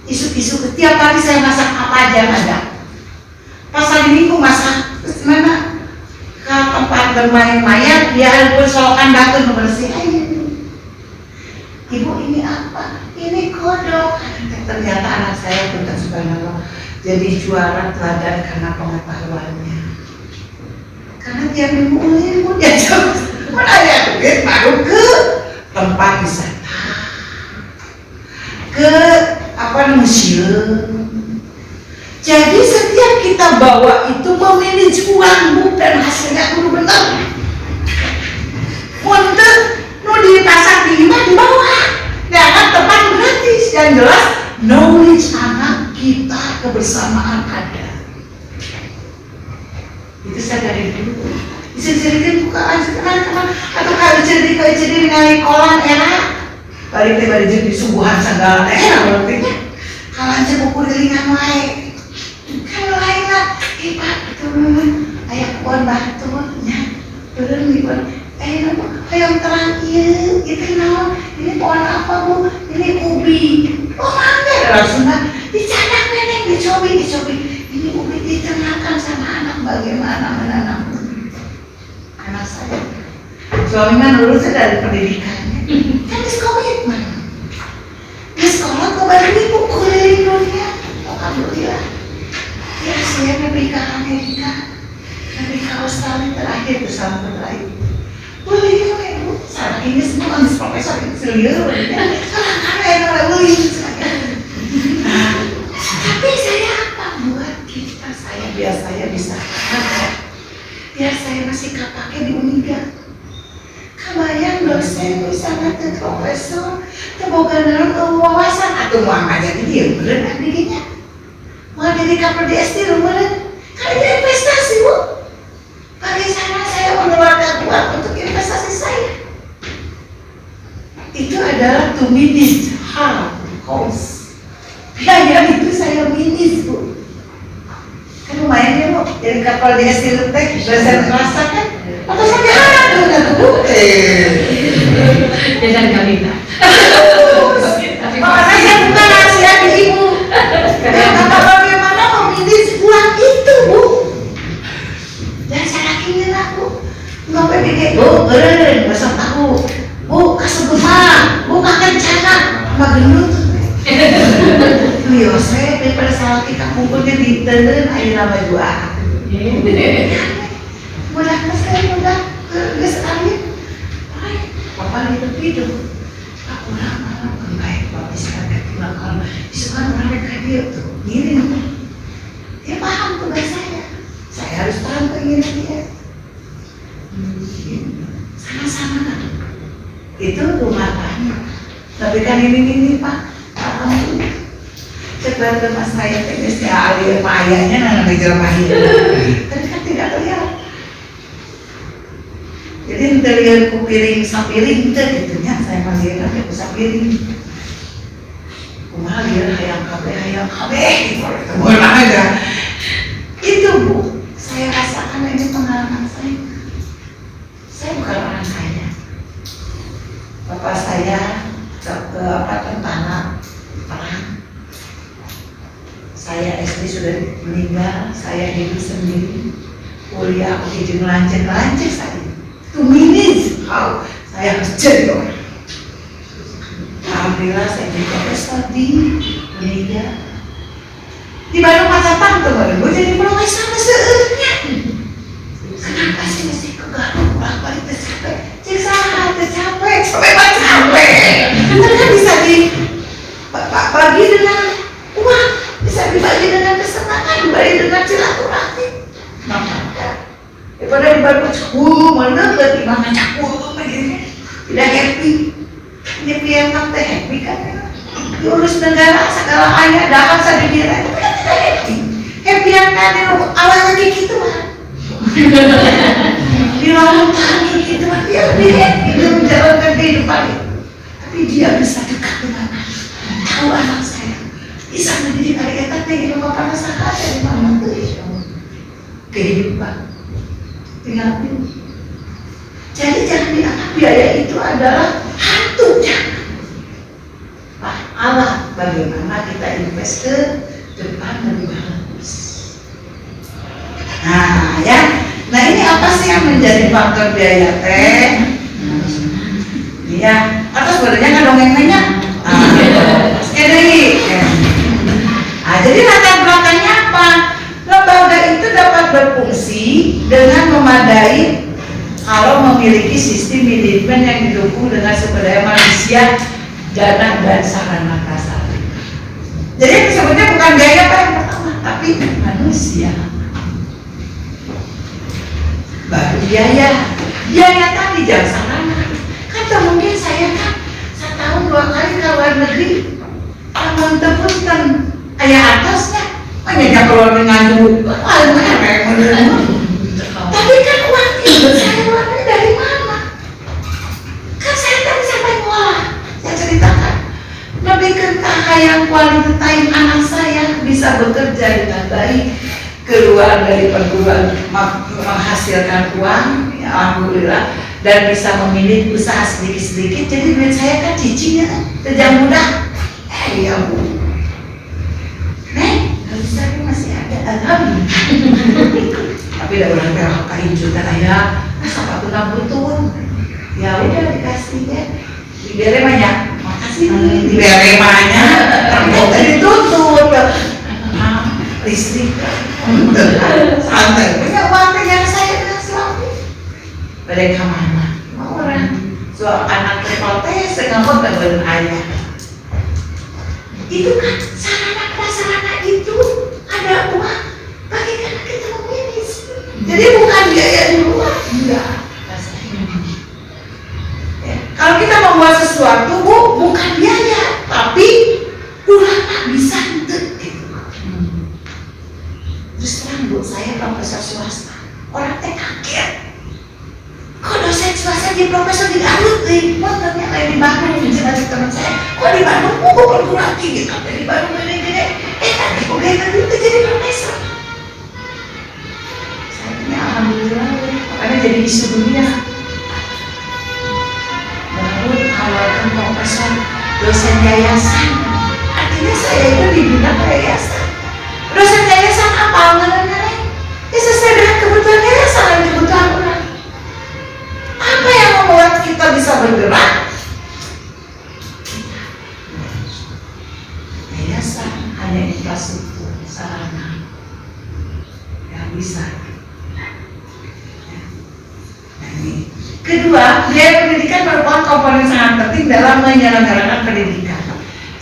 Isu-isu tiap hari saya masak apa aja yang ada. Pas hari minggu masak, terus mana? Ke tempat bermain mayat, dia bersolokan batu bersih. Ibu ini apa? Ini kodok. Ternyata anak saya pun subhanallah jadi juara teladan karena pengetahuannya. Karena tiap minggu ilmu dia jauh. Mana ada duit baru ke tempat wisata, ke museum. Jadi setiap kita bawa itu memanage uang Bu, dan hasilnya kudu benar. Untuk di pasar di bawah, jangan tempat gratis. Yang jelas knowledge anak kita kebersamaan ada. Itu saya dari dulu. Bisa jadikan buka aja teman-teman, atau kalau jadi ngali kolam enak. Balik jadi subuhan segala enak berarti. Kalau aja buku delingan wae. Kalau lain lah Iya Pak, turun. Ayah pohon batu, ya. Turun di pohon. Yang terang iya, itu naon. Ini pohon apa Bu? Ini ubi. Oh mangga, langsung Pak. Dicadang neneng, dicobi. Ini ubi ditenangkan sama anak. Bagaimana menanam ubi? Anak saya. Suami kan lulusnya dari pendidikannya. Kan di komitmen. Di sekolah kembali dipukulin dunia. Alhamdulillah. Ya saya lebih ke Amerika, lebih ke Australia terakhir tuh sama terakhir. Boleh ya Bu, saat ini semua kan profesor seluruh ya. Karena boleh tapi saya apa buat kita biar saya bisa biar saya masih kepake di Uniga. Kebayang dosen bisa ngatur profesor, terboga dalam wawasan atau mau ngajar dia bener kan dirinya. Mau jadi kapal di SD rumah kan itu investasi Bu. Bagi saya mengeluarkan uang untuk investasi saya. Itu adalah to manage house. Biaya itu saya manage Bu. Kan lumayan ya Bu, jadi kapal di SD Lutek, belajar rasa kan? Atau sampai aduh Bu. Jangan kami tak. Makanya saya bukan rahasia di Ibu. Kata bagaimana memanage uang itu Bu. Dan saya yakin Bu. Nggak pede Bu, besok tahu. Bu, kasih gemar. Bu, kakek canak. Mbak gendut. Iya, saya daripada salah kita kumpulnya di tenen air nama jual. Mudah sekali, mudah sekali. Papa di tepi itu. Aku lama baik Bapak sekarang pulang kalau disukan orang kayak dia tuh ngirim. Dia paham tugas saya. Saya harus paham keinginan dia. Sama-sama kan. Itu rumah tangga. Tapi kan ini Pak. Alhamdulillah. Setelah rumah saya tegas ya alir payahnya nana meja mahir. Tapi kan tidak terlihat. Jadi interior piring sapiring itu gitunya saya masih lagi sapiring. Kumaha dia hayang kabeh gitu. Boleh aja. Itu Bu, saya rasakan ini pengalaman saya. Saya bukan orang kaya. Bapak saya ke tentara perang. Saya SD sudah meninggal, saya hidup sendiri. Kuliah aku hidup lanjut saya. To manage how saya harus jadi orang. Alhamdulillah saya jadi profesor di Uniga. Di Bandung masa tante baru gue jadi profesor seunya. Kenapa sih mesti ke Garut balik tercapek? Cek salah tercapek, capek. Kan bisa dibagi dengan uang, bisa dibagi dengan kesenangan, dibagi dengan silaturahmi. Daripada di Bandung, mana berarti mana cakup begini, tidak happy. Ini pianam teh happy kan? Diurus negara segala ayah dapat saja dia, tapi kan tidak happy. Happy yang tadi awal lagi gitu mah. Di lautan gitu mah dia happy dia menjalankan kehidupan itu. Tapi dia bisa dekat dengan tahu anak saya, bisa mendidik adik-adik yang bapak rasakan dari mama tuh kehidupan. Tinggal pilih. Jadi jangan dianggap biaya itu adalah hantu, jangan. Nah, Allah bagaimana kita invest ke depan lebih bagus. Nah ya, nah ini apa sih yang menjadi faktor biaya teh? Iya, atau sebenarnya nggak dongeng-dongengnya? Jadi latar belakangnya apa? Lembaga itu dapat berfungsi dengan memadai kalau memiliki sistem manajemen yang didukung dengan sumber daya manusia, dana dan sarana kasar. Jadi sebetulnya bukan biaya Pak yang pertama, tapi manusia. Baru biaya tadi jam sarana. Kan mungkin saya kan setahun 2 kali ke luar negeri, namun tepunten ayah atasnya. Hanya keluar dengan duit, tapi kan uang itu saya keluarnya dari mana? Kan saya tak bisa mengolah. Saya ceritakan, lebih ke yang quality time anak saya bisa bekerja dengan baik, keluar dari perguruan menghasilkan uang, ya alhamdulillah, dan bisa memilih usaha sedikit-sedikit. Jadi duit saya kan cicing ya, sejak muda. Ya Bu, kalau bisa masih ada, alhamdulillah. Tapi udah orang PHK juta ayah, siapa tuh butuh, ya udah dikasih ya, diberi banyak, makasih nih, diberi banyak, rambutnya ditutup, listrik, santai, punya uang yang saya udah selalu, balik kemana, mau orang, soal anak protes, ngomong dengan ayah, itu kan sarana itu ada uang, bagaimana kita memilih? Jadi bukan biaya di luar, enggak. Ya, kalau kita membuat sesuatu, Bu, bukan biaya, tapi ulama bisa gitu. Terus terang Bu, saya profesor swasta, orang teh kaget. Kok dosen swasta jadi profesor di Garut, ternyata di Bandung, cerita teman saya. Kok di Bandung, kok perguruan tinggi, sampai di Bandung gede-gede. Tadi kok kayak gitu jadi profesor. Ya alhamdulillah, makanya jadi isu dunia. Baru awalkan profesor, dosen yayasan. Artinya saya itu dibina ke yayasan. Dosen yayasan apa? Nggak. Ya sesuai dengan kebutuhan yayasan dan kebutuhan orang. Apa yang membuat kita bisa bergerak? Yayasan hanya infrastruktur, sarana yang bisa. Kedua, biaya pendidikan merupakan komponen sangat penting dalam menyelenggarakan pendidikan.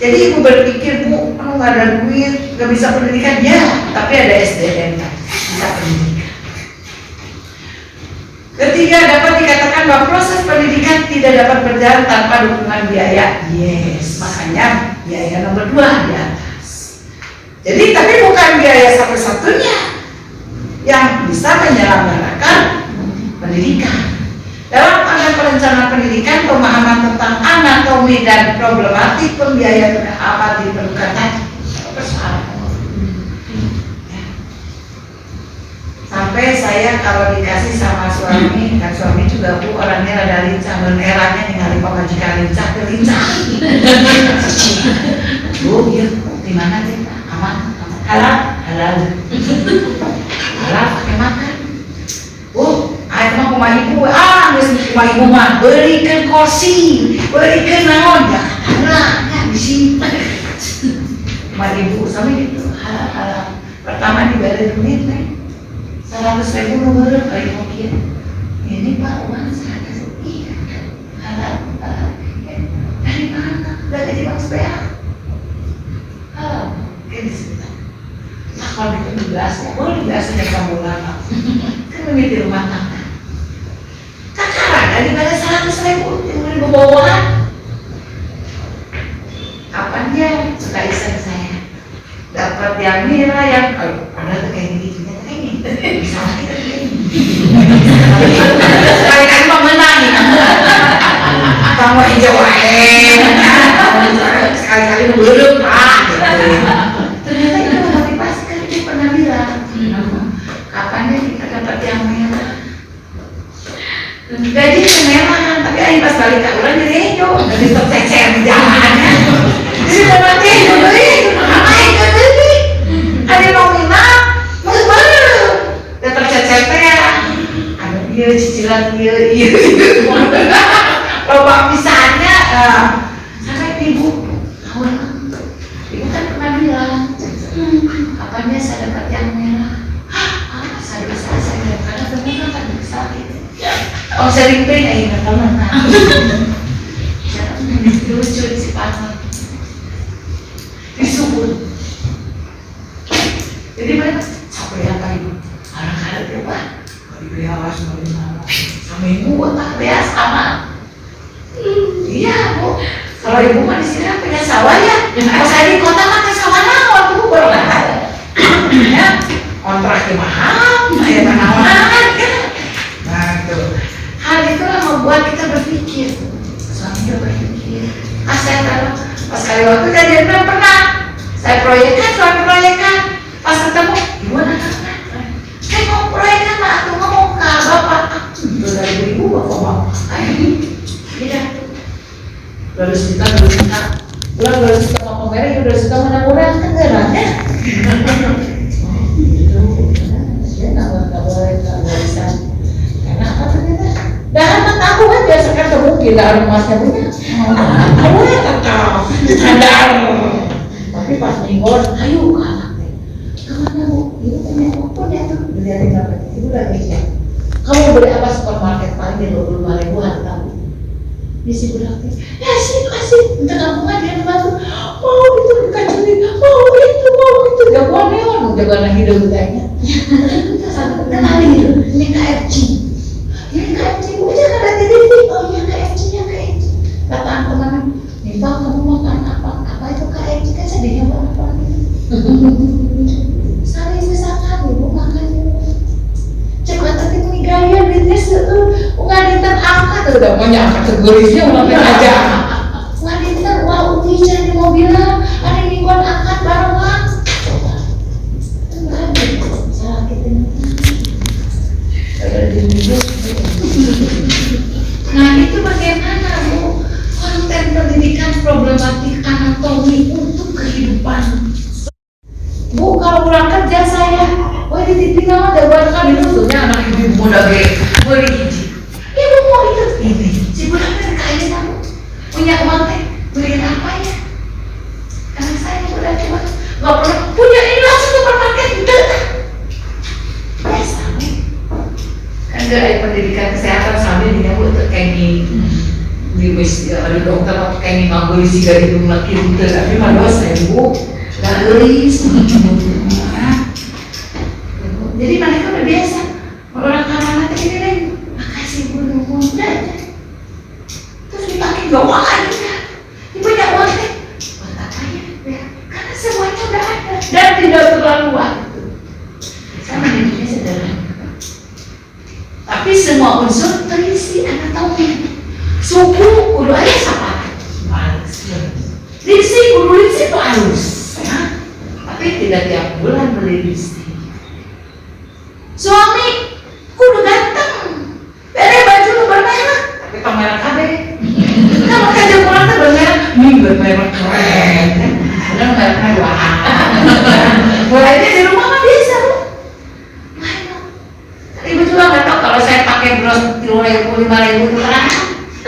Jadi ibu berpikir, Bu, nggak ada duit, nggak bisa pendidikan, ya, tapi ada SDM kan, bisa pendidikan. Ketiga, dapat dikatakan bahwa proses pendidikan tidak dapat berjalan tanpa dukungan biaya. Yes, makanya biaya nomor 2 di atas. Jadi, tapi bukan biaya satu-satunya yang bisa menyelenggarakan pendidikan. Dalam perencanaan pendidikan, pemahaman tentang anatomi dan problematik pembiayaan amat diperlukan tadi. Sampai saya kalau dikasih sama suami, kan suami juga Bu orangnya rada lincah, menerangnya ningali pemajikan lincah, Bu, iya, di mana kita? Aman, halal, pakai makan. Bu, mah rumah ibu, rumah ibu mah berikan kursi, berikan naon, ya katakanlah di sini. Rumah ibu sama gitu, halal. Pertama diberi duit, 100.000 nomor kali mungkin. Ini Pak uang 100.000, iya, halal. Dari mana? Udah jadi bang sepea. Halal, kayak disebut. Nah kalau itu dibelasnya, boleh dibelasnya kamu lama. Kan menjadi rumah tangga. Daripada 100.000 yang bawaan. Kapannya suka iseng saya dapat yang merah yang ada tuh kayak gini bisa kita kayak gini sekali-kali mau menang kamu hijau sekali-kali belum Pak ternyata itu memotivasi kan dia pernah bilang kapannya kita dapat yang merah. Gaji kemewahan, tapi ayo pas balik ke orang jadi hijau, jadi tercecer di jalannya. Jadi berarti hijau deh, apa hijau deh? Ada nominal, mau baru, udah tercecer ya. Ada dia cicilan dia, loba misalnya, sampai ibu, ibu kan pernah bilang, kapannya saya dapat yang merah? Saya dapat karena ternyata kan bisa gitu. Oh sering tuh ya ingat teman lucu di si Panel disubur jadi mereka sampai yang kayak kadang-kadang dia Pak kalau diberi awas sama ibu tak beas sama iya Bu kalau ibu mah di sini kan punya sawah ya kalau saya di kota kan ke sawah waktu Bu baru ada ya kontraknya mahal saya menawarkan nah tuh hal itulah membuat kita berpikir suaminya berpikir saya tahu pas kali waktu dia bilang pernah saya proyekkan suami proyekkan pas ketemu gimana kakak ngomong. Tidak. 200 juta, 200 juta. Pulang 200 juta mau pamerin, 200 juta mana murah kan geraknya. Dia nggak boleh bisa. Karena apa ternyata? Dan aku kan biasa kan mungkin lah emasnya punya. Aku ya tetap sadar. Tapi pas mingguan, ayo kalah. Kemana bu? Ibu punya apa dia tuh? Dilihatin berapa? Ibu udah ngecek. Kamu beli apa supermarket paling di 25.000 hari tahu? Di si budak teh, ya sih kasih. Untuk kampungan dia bantu. Mau itu dikacungin, mau itu jagoan neon, jagoan hidup katanya. Kita sampai kenalin itu, ini KFC. Ini KFC, bu jangan ada TV. Oh iya KFC nya KFC. Kataan teman, nih bang kamu makan apa? Apa itu KFC kan sedihnya apa? Sari sangat ibu makannya. Cepat tadi ini gaya duitnya nggak dinten angkat udah banyak kategorisnya ulang aja. Nggak dinten wah uji di mobilan ada mingguan angkat barengan. Coba nggak ada salah kita ini. Ada di minggu. Nah itu bagaimana bu konten pendidikan problematik anatomi untuk kehidupan. Bu kalau pulang kerja saya, wah di TV nama ada buat kali nutupnya anak ibu muda be, beli hiji. Ibu mau ikut ini, si budak kan kaya kamu, punya uang teh, beliin apa ya? Karena saya udah cuma nggak pernah punya ini langsung supermarket udah. Biasa nih, kan gak ada pendidikan kesehatan sambil dia buat kayak di wis ada dokter atau kayak nih mampu isi gaji belum lagi udah, tapi malah saya bu. Garis, jadi mereka udah biasa. Orang kamar nanti ini deh, makasih bu nunggu aja. Terus dipakai bawa aja. Ibu punya uang deh, buat apa ya? Karena semuanya udah ada dan tidak terlalu waktu. Sama hidupnya sederhana. Tapi semua unsur terisi anatomi. Suku kudu aja sama. Diksi kudu diksi itu halus. Tapi tidak tiap bulan beli lipstick. Suami kudu ganteng, beda baju lu bermerek, tapi pameran KB. Kalau kerja pulang tuh bermerek, bermerek keren. Padahal mereknya dua. Mulainya di rumah mah bisa lu. Ibu juga nggak tahu kalau saya pakai bros 3.000, 5.000 itu kan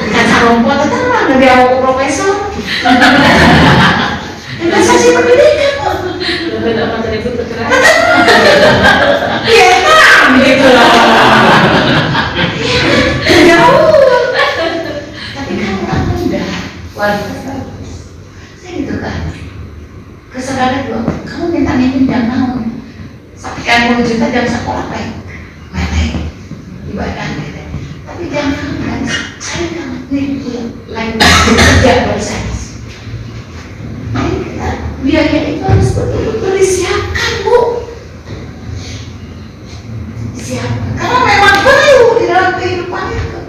kaca rumput itu kan lebih awal profesor. Investasi pendidikan. Beda apa tadi itu terkeras? Iya kan, gitu lah. Jauh. Tapi kamu kan muda, kualitas bagus. Saya gitu kan. Kesadaran dua, kamu minta jangan mau. Sampaikan 10 juta jangan sekolah baik, main ibadah gitu. Tapi jangan kan, saya kan nih lain kerja baru saya. Biaya itu harus betul-betul disiapkan bu. Disiapkan karena memang perlu di dalam kehidupan itu.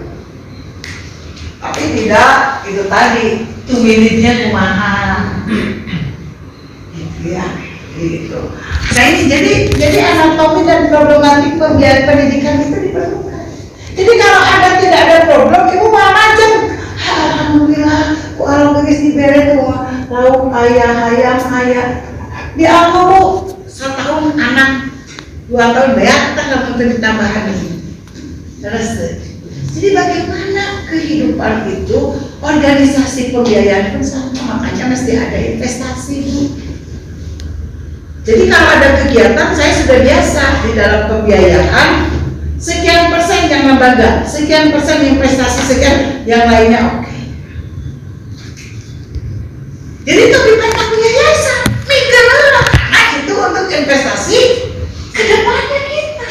Tapi tidak itu tadi 2 minute-nya kumaha gitu ya gitu. Nah ini jadi anatomi dan problematik pembiayaan pendidikan itu diperlukan. Jadi kalau ada tidak ada problem ibu malah macam alhamdulillah kalau begitu diberi tuh lauk ayam dianggur bu 1 tahun anak 2 tahun bayar kita nggak mau tambahan ini terus jadi bagaimana kehidupan itu organisasi pembiayaan pun sama makanya mesti ada investasi bu. Jadi kalau ada kegiatan saya sudah biasa di dalam pembiayaan sekian persen yang lembaga sekian persen investasi sekian yang lainnya oke. Jadi lebih banyak punya yayasan, mikir lah, nah itu untuk investasi ke depannya kita.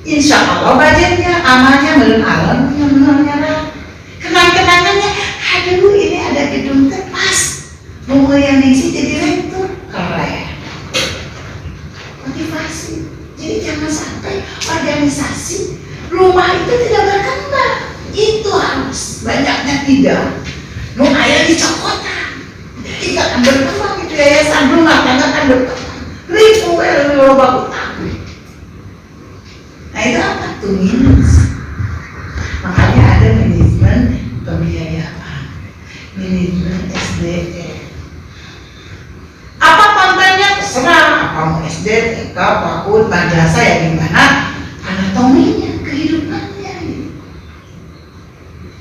Insya Allah budgetnya, amannya, belum alam, kenang-kenangannya, aduh ini ada gedung terpas, mau yang diisi jadi rektor, keren. Motivasi, jadi jangan sampai organisasi rumah itu tidak berkembang, itu harus banyaknya tidak. Mau ayah dicokotan, tidak akan berkembang itu yayasan rumah tangga akan berkembang. Ribu loba utang. Nah itu apa tuh minus? SDM. Apa kontennya terserah, apa mau SD, TK, PAUD, madrasah ya gimana anatominya, kehidupannya gitu.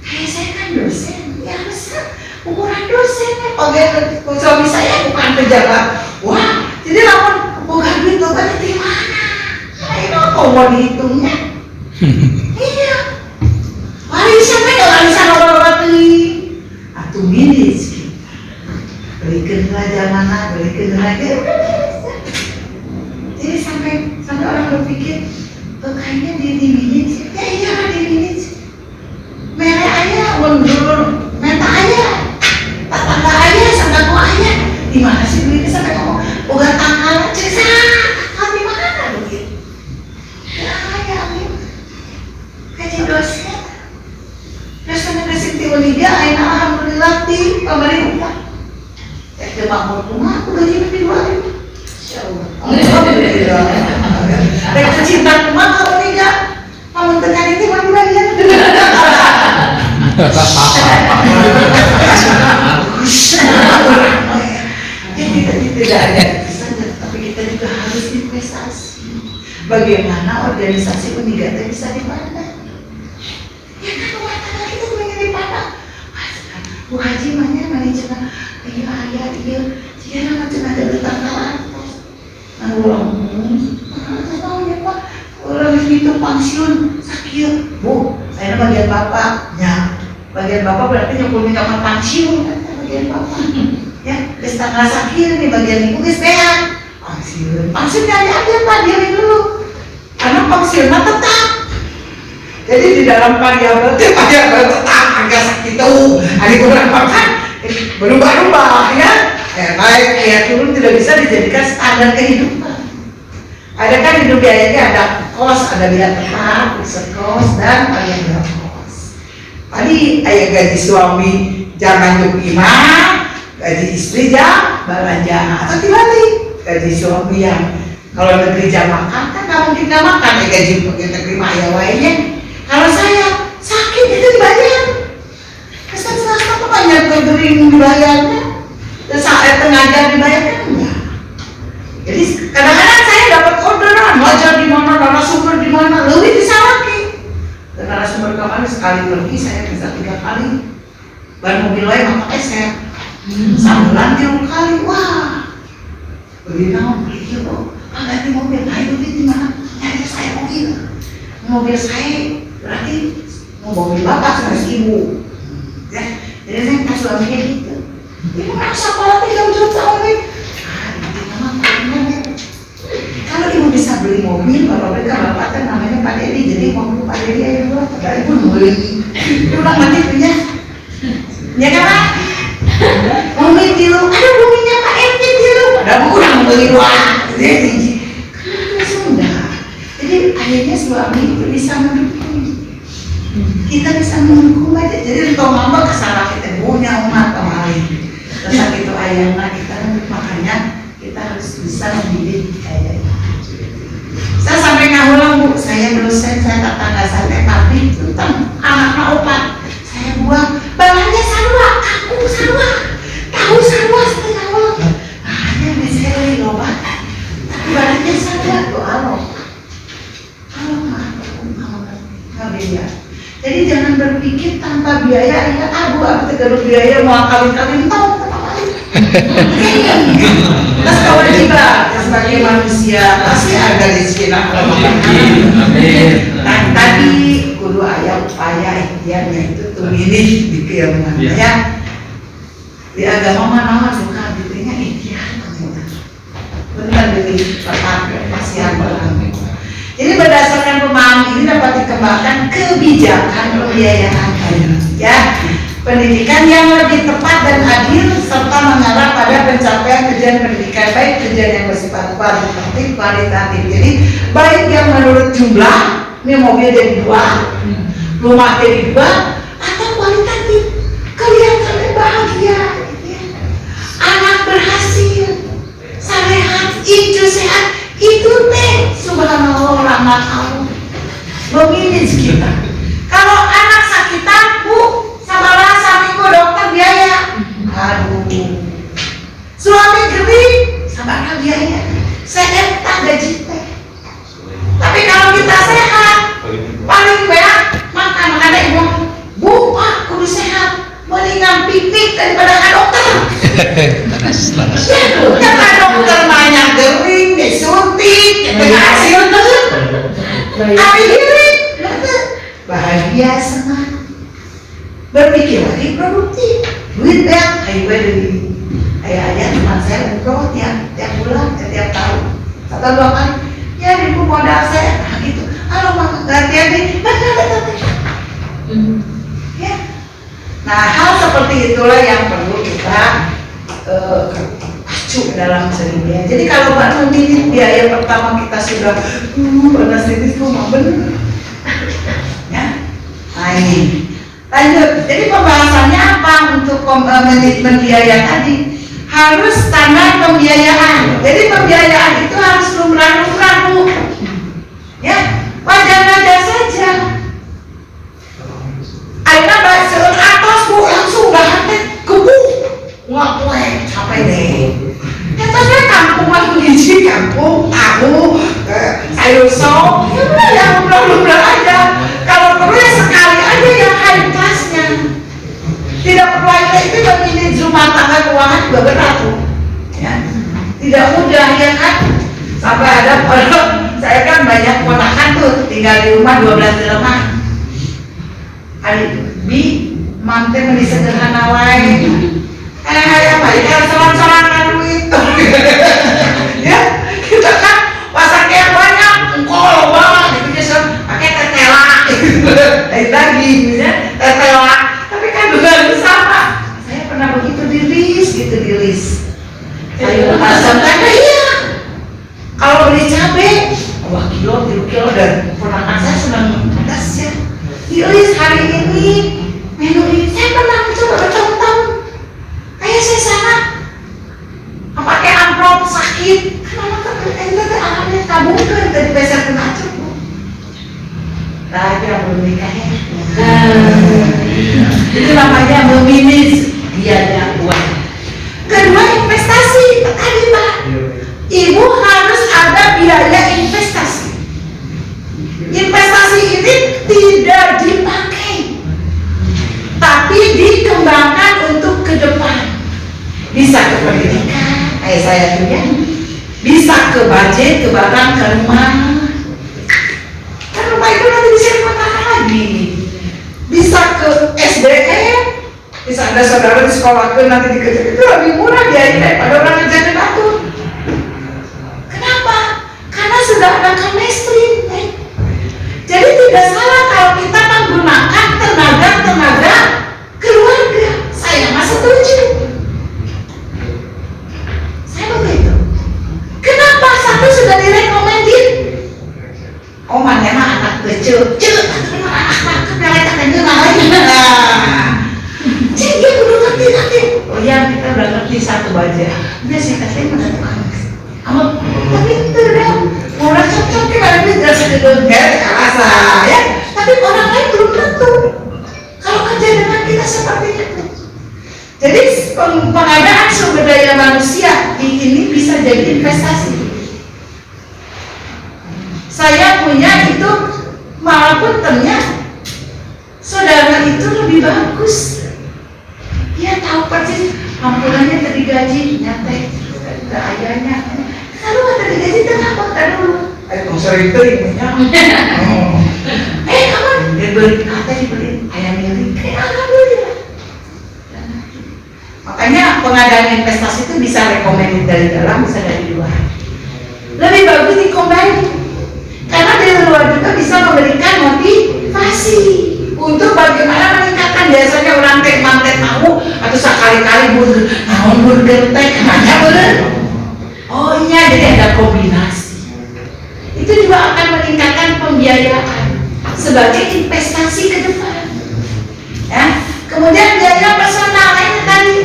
Kayak saya kan dosen, ya besar ukuran dosennya, pegawai suami saya bukan pejabat. Wah, jadi lapor bukan duit totalnya di mana? Ayo kok mau dihitungnya? Iya. Warisan mereka warisan orang-orang ini. Atau milis kita. Berikan raja mana, berikan raja. Jadi sampai orang berpikir, kayaknya dia dimilih sih. Ya iya dimilih sih. Merek ayah, mundur, meta ayah, tetangga ayah, sanggaku ayah. Di mana sih duitnya sampai ngomong, bukan tanggal cerita, di mana duit? Ya ayah, kaji dosen. Dosen Universiti Uniga, ayah alhamdulillah di pemerintah. Ya ke makmur rumah, aku gaji lebih 2.000. Insyaallah. Alhamdulillah. Rek cinta rumah kalau Uniga, kamu tekan itu mau dibayar. Jadi tidak ada saja, tapi kita juga harus investasi. Bagaimana organisasi Uniga bisa dipandang? Ya kan rumah tangga kita pengen dipandang. Bu Haji mana cina, iya ayah iya, jika nama cina ada tetangga atas. Nah tahu ya Pak, orang itu pensiun sakit. Bu, saya bagian bapaknya. Bagian bapak berarti nyukulnya kamar pensiun kan bagian bapak. Ya, setengah sakit nih bagian ibu sehat. Pensiun dari aja Pak, diamin dulu. Karena pensiunnya tetap. Jadi di dalam variabel tetap agak sakit tuh. Hari beberapa kan berubah-ubah ya. Naik ya turun tidak bisa dijadikan standar kehidupan. Ada kan hidup biayanya ada kos, ada biaya tetap, kos dan variabel kos. Tadi ayah gaji suami jangan untuk imam, gaji istri jam belanja atau dibalik. Gaji suami yang kalau negeri jam makan kan nggak mungkin nggak makan ya gaji pegawai negeri maya wainya. Kalau saya sakit itu dibayar. Kesan swasta tuh banyak kegering dibayarnya. Dan saat tenaga dibayarkan enggak. Jadi kadang-kadang saya dapat orderan ngajar di mana, narasumber di mana, lebih bisa lagi. Dan narasumber kemarin sekali pergi saya bisa 3 kali. Ban mobil lain makanya saya sambulan 3 kali. Wah, beli naon beli kilo. Ganti mobil, ayo beli di mana? Nyari saya mobil saya berarti mau mobil bapak sama ibu. Ya, jadi saya pas suaminya gitu. Ibu merasa kalau 3 juta ini. Kalau ibu bisa beli mobil, kalau mereka bapak kan namanya Pak Dedi, jadi mobil Pak Dedi ayo buat, padahal ibu beli. Ulang mati punya. Ya kan Pak? Mobil dulu, ada mobilnya Pak RT dulu, padahal kurang beli uang. Jadi sudah. Jadi akhirnya suami itu bisa mendukung. Kita bisa mendukung aja. Jadi untuk mama kesalahan kita punya umat kemarin. Terus itu ayahnya kita makanya kita harus bisa mendidik kayak itu. Saya sampai ngahulang Bu, saya dosen, saya tetangga saya pabrik tentang anak opat. Saya buang balanya sarwa, aku sarwa, tahu sarwa setengah uang. Hanya bisa beli obat, tapi balanya sarwa tuh aloh. Nggak biaya. Jadi jangan berpikir tanpa biaya. Ya abu tegak biaya mau kawin-kawin tahu. Terus kewajiban sebagai manusia pasti ada rezeki nak. Nah tadi kudu ayah upaya ikhtiarnya itu tuh milih di keilmuan ya. Di agama mana suka dirinya ikhtiar. Benar dari pasien orang. Jadi berdasarkan pemahaman ini dapat dikembangkan kebijakan pembiayaan ya. Pendidikan yang lebih tepat dan adil serta mengarah pada pencapaian tujuan pendidikan baik tujuan yang bersifat kualitatif. Jadi baik yang menurut jumlah, ini mobil jadi 2, rumah jadi 2, atau kualitatif. Kelihatannya bahagia, anak berhasil, salehat, itu sehat, itu teh subhanallah rahmat Allah. Begini kita. Kalau anak sakitan Bu, sama rasa minggu dokter biaya. Aduh, Suami gering, sama biaya. Saya gaji teh. Tapi kalau kita sehat, paling banyak makan ada ibu. Bu, Pak, kudu sehat. Mendingan piknik daripada ke dokter. Laras. Ya, ke dokter banyak gering, disuntik, tengah hasil tuh. Tapi diri, bahagia senang. Berpikir lagi produktif. Duit banyak, ayo gue dari ayah teman saya umroh tiap bulan, tiap tahun. 1 atau 2 kali. Ya, ribu modal saya, nah gitu. Kalau mau gantian nih, ya. Nah, hal seperti itulah yang perlu kita pacu dalam seninya. Jadi kalau Mbak memilih biaya pertama kita sudah panas ini semua benar. Ya. Nah ini lanjut. Jadi pembahasannya apa untuk manajemen biaya tadi? Harus standar pembiayaan. Jadi pembiayaan itu harus lumrah-lumrah, Bu. Ya, wajar-wajar saja. Aina bahasa atas, Bu, langsung udah hati gebuk. Nggak boleh, capek deh. Ya tadi kampung mah biji kampung, tahu, sayur sop, ya udah yang lumrah-lumrah aja. Kalau perlu ya sekali aja yang high class-nya. Tidak perlu aja itu memilih rumah tangga keuangan juga berat, Bu. Ya, tidak mudah ya kan. Sampai ada saya kan banyak ponakan tuh tinggal di rumah 12 di rumah. Adik bi manten meni sederhana wae. Apa ya soran-sorangan duit. Ya, kita kan pasarnya banyak, engkol banget gitu ya, pakai tetela gitu. Lagi ya, tetela. Tapi kan juga sama. Saya pernah begitu di list. Saya pasang tanda iya. Kalau beli cabai, wah kilo dan ponakan saya senang pedas ya. Di list hari ini menu ini saya pernah mencoba bertahun-tahun. Kayak saya sana pakai amplop sakit. Kenapa ente alamnya tabungkan dari besar kena cukup. Nah itu yang belum nikah ya. Itu namanya meminus biaya uang. Kedua investasi tadi Pak. Ibu harus ada biaya investasi. Investasi ini tidak dipakai, tapi dikembangkan untuk ke depan. Bisa ke pendidikan, kayak saya tuh ya. Bisa ke budget, ke barang, ke rumah. Kan rumah itu nanti bisa dipotong lagi. Bisa ke SDM, bisa ada saudara di sekolah ke nanti dikejar itu lebih murah biaya daripada orang kerja di batu. Kenapa? Karena sudah ada chemistry. Jadi tidak salah kalau kita menggunakan tenaga keluarga. Saya masih setuju. Saya begitu. Kenapa satu sudah direkomendin? Oh mana mah anak kecil, anak keperetan aja lain. Jadi dia udah ngerti. Oh ya kita udah ngerti satu aja. Dia sih katanya mana tukang. Kamu tapi itu dong. Orang cocok kita bisa sedengker rasa ya. Tapi orang lain belum tentu. Kalau kerja dengan kita seperti itu. Jadi pengadaan sumber daya manusia ini bisa jadi investasi. Saya punya itu walaupun ternyata saudara itu lebih bagus. Dia tahu persis ampulannya tadi gaji nyantai tidak ayahnya. Kalau nggak tadi gaji kenapa kan dulu? Kamu sering terimanya. Kamu dia beli kata dibeli ayam milik. Alhamdulillah. Makanya pengadaan investasi itu bisa rekomendasi dari dalam, bisa dari luar. Lebih bagus dikombin. Karena dari luar juga bisa memberikan motivasi untuk bagaimana meningkatkan. Biasanya orang teh mantet tahu atau sekali-kali burger teh kemana bener. Oh iya, jadi ada kombinasi. Itu juga akan meningkatkan pembiayaan sebagai investasi ke depan. Ya. Kemudian biaya personal ini tadi,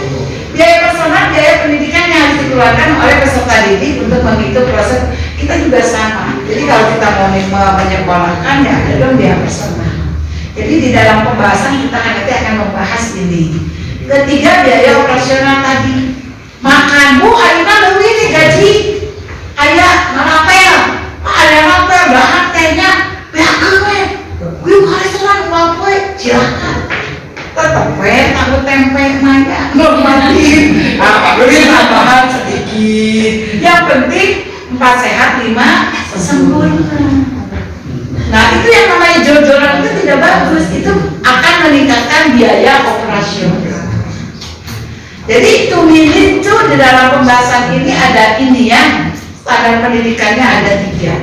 biaya personal, biaya pendidikan yang harus dikeluarkan oleh peserta didik untuk menghitung proses. Kita juga sama. Jadi kalau kita mau menyekolahkan ya ada dong biaya personal. Jadi di dalam pembahasan kita nanti akan membahas ini. Ketiga biaya operasional tadi, makan Bu Yang penting 4 sehat 5 sempurna. Nah itu yang namanya jor-joran itu tidak bagus. Itu akan meningkatkan biaya operasional. Jadi 2 minute itu di dalam pembahasan ini ada ini ya, standar pendidikannya ada 3.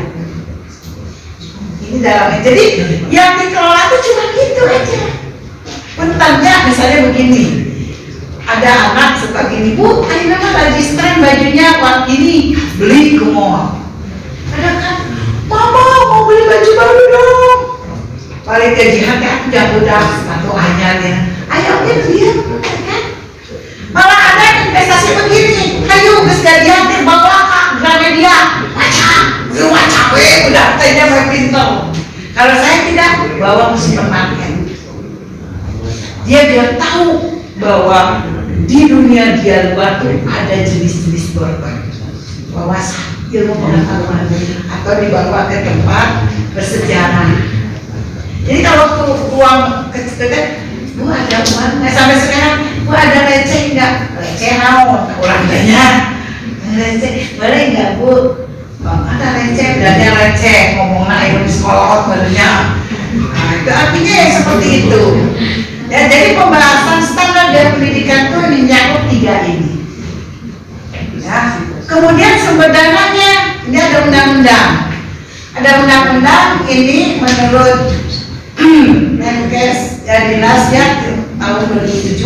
Ini dalamnya. Jadi yang dikelola itu cuma gitu aja. Bentarnya misalnya begini, ada anak suka gini, Bu, ini nama lagi tren bajunya buat ini, beli ke mall. Ada kan, Mama mau beli baju baru dong. Balik ke jihad ya, aku udah sepatu anyarnya. Ayo dia kan. Malah ada investasi begini, ayo ke sekalian bawa ke Gramedia, baca, rumah capek, udah tanya mau pintar. Kalau saya tidak, bawa ke supermarket. Dia tahu bahwa di dunia dia luar tuh ada jenis-jenis berbagai wawasan, ilmu pengetahuan, atau dibawa ke tempat bersejarah. Jadi kalau tuh uang kecil, Bu ada uang, sampai sekarang Bu ada receh enggak? Receh naon? Orang banyak receh, boleh enggak Bu? Ada receh, bilangnya receh, ngomongnya ayo di sekolah barunya. Nah itu artinya ya seperti itu. Ya, jadi pembahasan standar dan pendidikan itu menyangkut 3 ini. Ya. Kemudian sumber dananya, ini ada undang-undang. Ada undang-undang ini menurut Menkes ya dinas ya tahun 2007,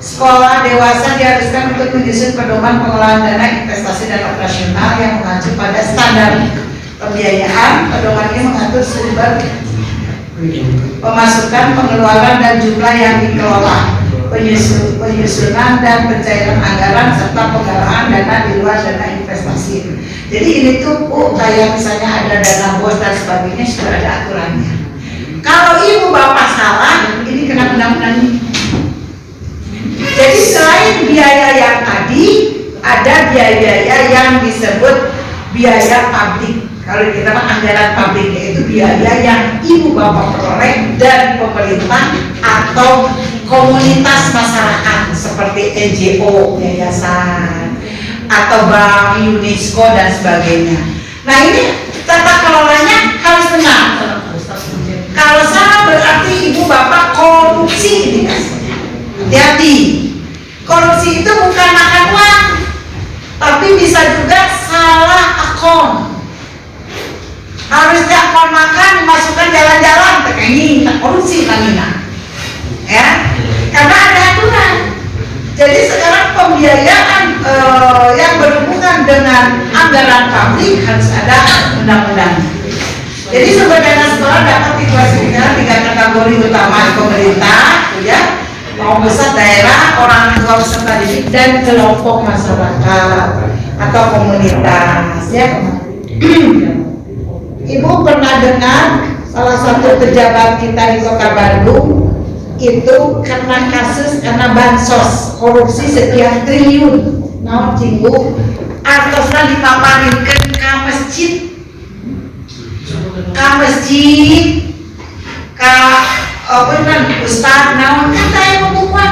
sekolah dewasa diharuskan untuk menyusun pedoman pengelolaan dana investasi dan operasional yang mengacu pada standar pembiayaan. Pedoman ini mengatur sumber pemasukan, pengeluaran dan jumlah yang dikelola, penyusunan dan pencairan anggaran serta penggalangan dana di luar dana investasi. Jadi ini tuh kayak misalnya ada dana bos dan sebagainya sudah ada aturannya. Kalau ibu bapak salah, ini kena undang-undang ini. Jadi selain biaya yang tadi, ada biaya yang disebut biaya publik. Kalau kita anggaran publik itu biaya yang ibu bapak peroleh dari pemerintah atau komunitas masyarakat seperti NGO, yayasan, atau bank, UNESCO dan sebagainya. Nah ini tata kelolanya harus benar. Kalau salah berarti ibu bapak korupsi. Hati-hati. Korupsi itu bukan makan uang, tapi bisa juga salah akun. Harusnya akun makan dimasukkan jalan-jalan, ini korupsi namanya. Ya, karena ada aturan. Jadi sekarang pembiayaan yang berhubungan dengan anggaran publik harus ada undang-undang. Jadi sumber dana sekolah dapat diklasifikasikan 3 kategori utama: pemerintah, ya, mau pusat, daerah, orang tua peserta didik, dan kelompok masyarakat atau komunitas. Ya, Ibu pernah dengar salah satu pejabat kita di Kota Bandung itu karena kasus karena bansos korupsi sekian triliun, naon cinggu, artosna dipaparinkeun ka masjid, ustad naon kan saya pembukuan,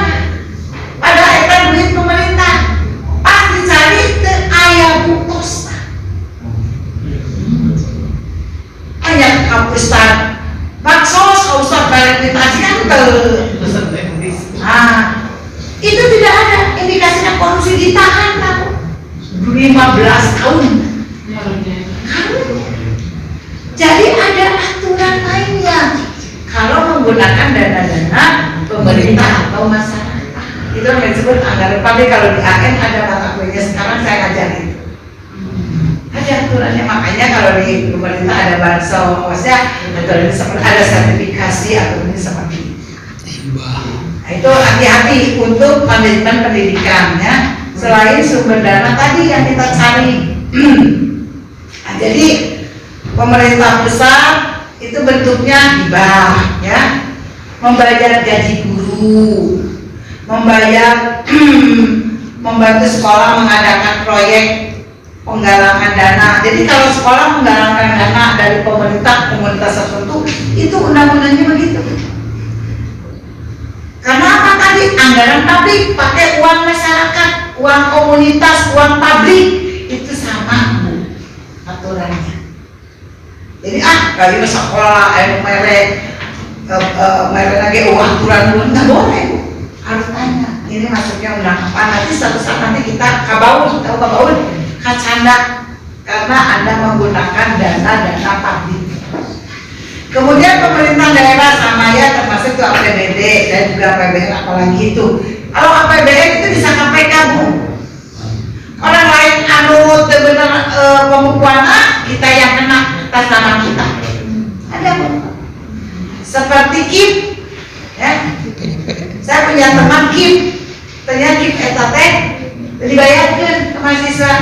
padahal eta duit pemerintah, pas dicari teu aya buktos. Banyak ustad baksos, ustad balik ditasi kan itu tidak ada indikasinya korupsi, ditahan tahu 15 tahun. Jadi ada aturan lainnya kalau menggunakan dana-dana pemerintah atau masyarakat. Itu yang disebut anggaran publik. Kalau di AN ada mata kuliahnya, sekarang saya ngajarin. Ada aturannya, makanya kalau di pemerintah ada bansos, ya, aturan seperti ada sertifikasi atau ini seperti itu. Nah, itu hati-hati untuk manajemen pendidikan ya. Selain sumber dana tadi yang kita cari. Nah, jadi pemerintah pusat itu bentuknya hibah ya, membayar gaji guru, membayar membantu sekolah mengadakan proyek penggalangan dana. Jadi kalau sekolah menggalangkan dana dari pemerintah komunitas tertentu, itu undang-undangnya begitu. Karena apa tadi? Anggaran publik pakai uang masyarakat, uang uang komunitas, uang pabrik itu sama Bu aturannya. Jadi kali sekolah merek lagi uang aturan dulu nggak boleh Bu. Harus tanya ini masuknya undang apa, nanti suatu saat nanti kita kabaul, tahu kabaul kacanda karena Anda menggunakan dana pabrik. Kemudian pemerintah daerah sama ya termasuk itu APBD dan juga APBN apalagi itu. Kalau APBN itu bisa KPK Bu. Orang lain benar pembukuan kita yang kena atas nama kita. Ada Bu. Seperti KIP ya. Saya punya teman KIP, ternyata KIP etate dibayarkan ke mahasiswa.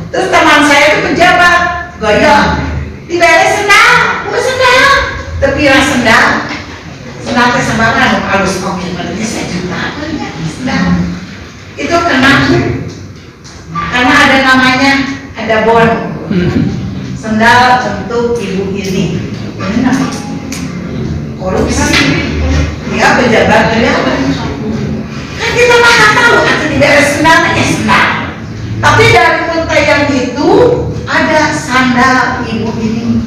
Terus teman saya itu pejabat, gaya dibayar sendal, bukan sendal, tapi sendal teh sembarangan halus oke, berarti saya juta sendal. Itu kena karena ada namanya, ada bon sendal untuk ibu ini namanya korupsi. Ya pejabat kan kita mana tahu atau dibayar sendalnya sendal. Tapi dari untayan itu ada sandal ibu ini.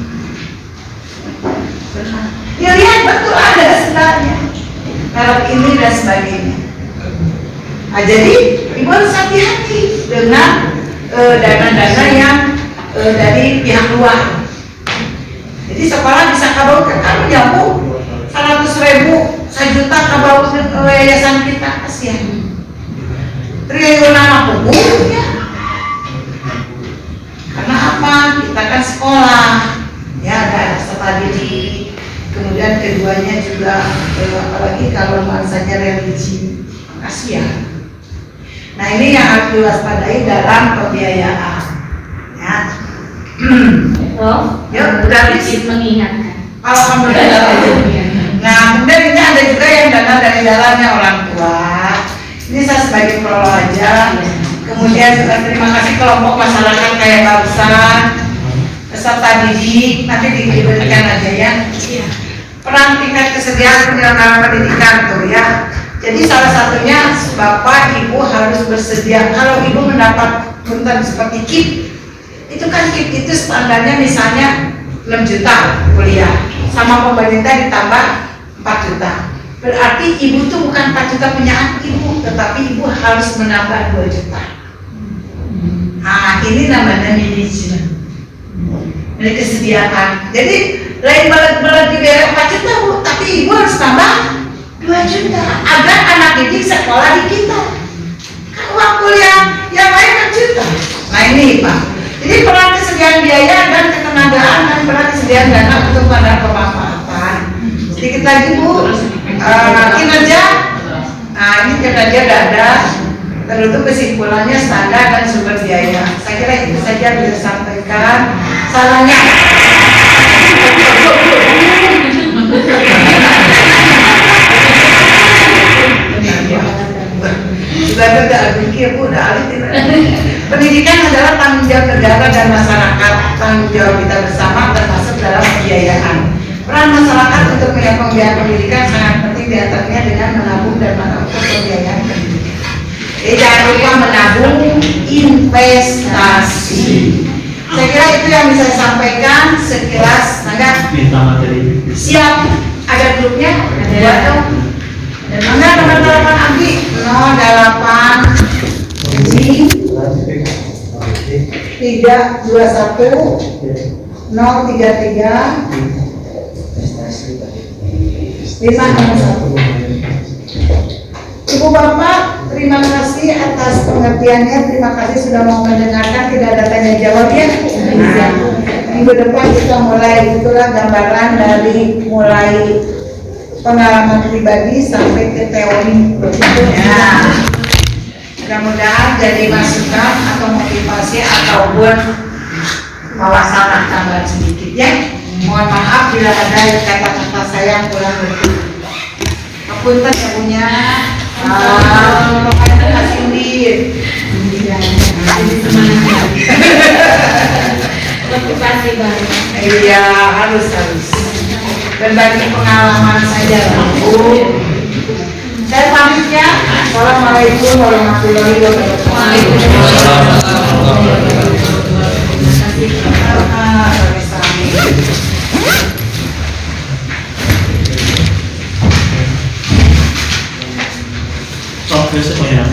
Ya lihat betul ada sendalnya. Kalau ini dan sebagainya. Nah, jadi ibu harus hati-hati dengan dana-dana yang dari pihak luar. Jadi sekolah bisa kabur ke kamu nyambung 100.000, 1 juta kabur ke yayasan kita, kasihan. Triliunan apa ya? Karena apa? Kita kan sekolah, ya ada peserta didik. Kemudian keduanya juga apalagi kalau bahasanya religi, kasihan. Nah ini yang harus diwaspadai dalam pembiayaan. Ya. Oh, Ya udah bisa mengingatkan. Alhamdulillah. Nah kemudian ini ada juga yang dana dari dalamnya orang tua. Ini saya sebagai prolo aja. Kemudian terima kasih kelompok masyarakat kayak barusan, peserta didik, nanti diberikan aja ya. Peran tingkat kesediaan penyelenggaraan pendidikan tuh ya. Jadi salah satunya Bapak Ibu harus bersedia. Kalau Ibu mendapat punten seperti KIP, itu kan KIP itu standarnya misalnya 6 juta kuliah, sama pemerintah ditambah 4 juta. Berarti Ibu tuh bukan 4 juta punya Ibu, tetapi Ibu harus menambah 2 juta. Nah ini namanya manajemen, dari kesediaan. Jadi lain berat dibayar 4 juta Bu, tapi Ibu harus tambah 2 juta agar anak didik sekolah di kita. Kan uang kuliah yang lain 4 juta. Nah ini Pak. Jadi peran kesediaan biaya dan ketenagaan dan peran kesediaan dana untuk pada pemanfaatan. Sedikit lagi Bu, kinerja. Nah ini kinerja dada. Tertutup kesimpulannya standar dan sumber biaya. Saya kira itu saja bisa disampaikan. Salahnya. Sudah berpikir udah alih. Pendidikan adalah tanggung jawab negara dan masyarakat. Tanggung jawab kita bersama termasuk dalam pembiayaan. Peran masyarakat untuk pembiayaan pendidikan sangat penting diantaranya dengan menabung dan mengatur pembiayaan pendidikan. Jadi jangan lupa menabung investasi. Saya kira itu yang bisa saya sampaikan sekilas. Mangga minta materi. siap, ada grupnya, buat dong. Dan mangga teman-teman Abi 08 ini 321 033 561. Ibu Bapak, terima kasih atas pengertiannya. Terima kasih sudah mau mendengarkan. Tidak ada tanya jawab ya. Nah, minggu depan kita mulai, itulah gambaran dari mulai pengalaman pribadi sampai ke teori. Ya. Mudah-mudahan jadi masukan atau motivasi ataupun wawasan tambahan sedikit ya. Mohon maaf bila ada kata-kata saya yang kurang betul. Apunten ya punya. Makanya kasih duit. Motivasi baru. Iya harus. Berbagi pengalaman saja lah Bu. Saya pamit ya. Assalamualaikum warahmatullahi wabarakatuh. Waalaikumsalam warahmatullahi wabarakatuh. Sok, besok ya.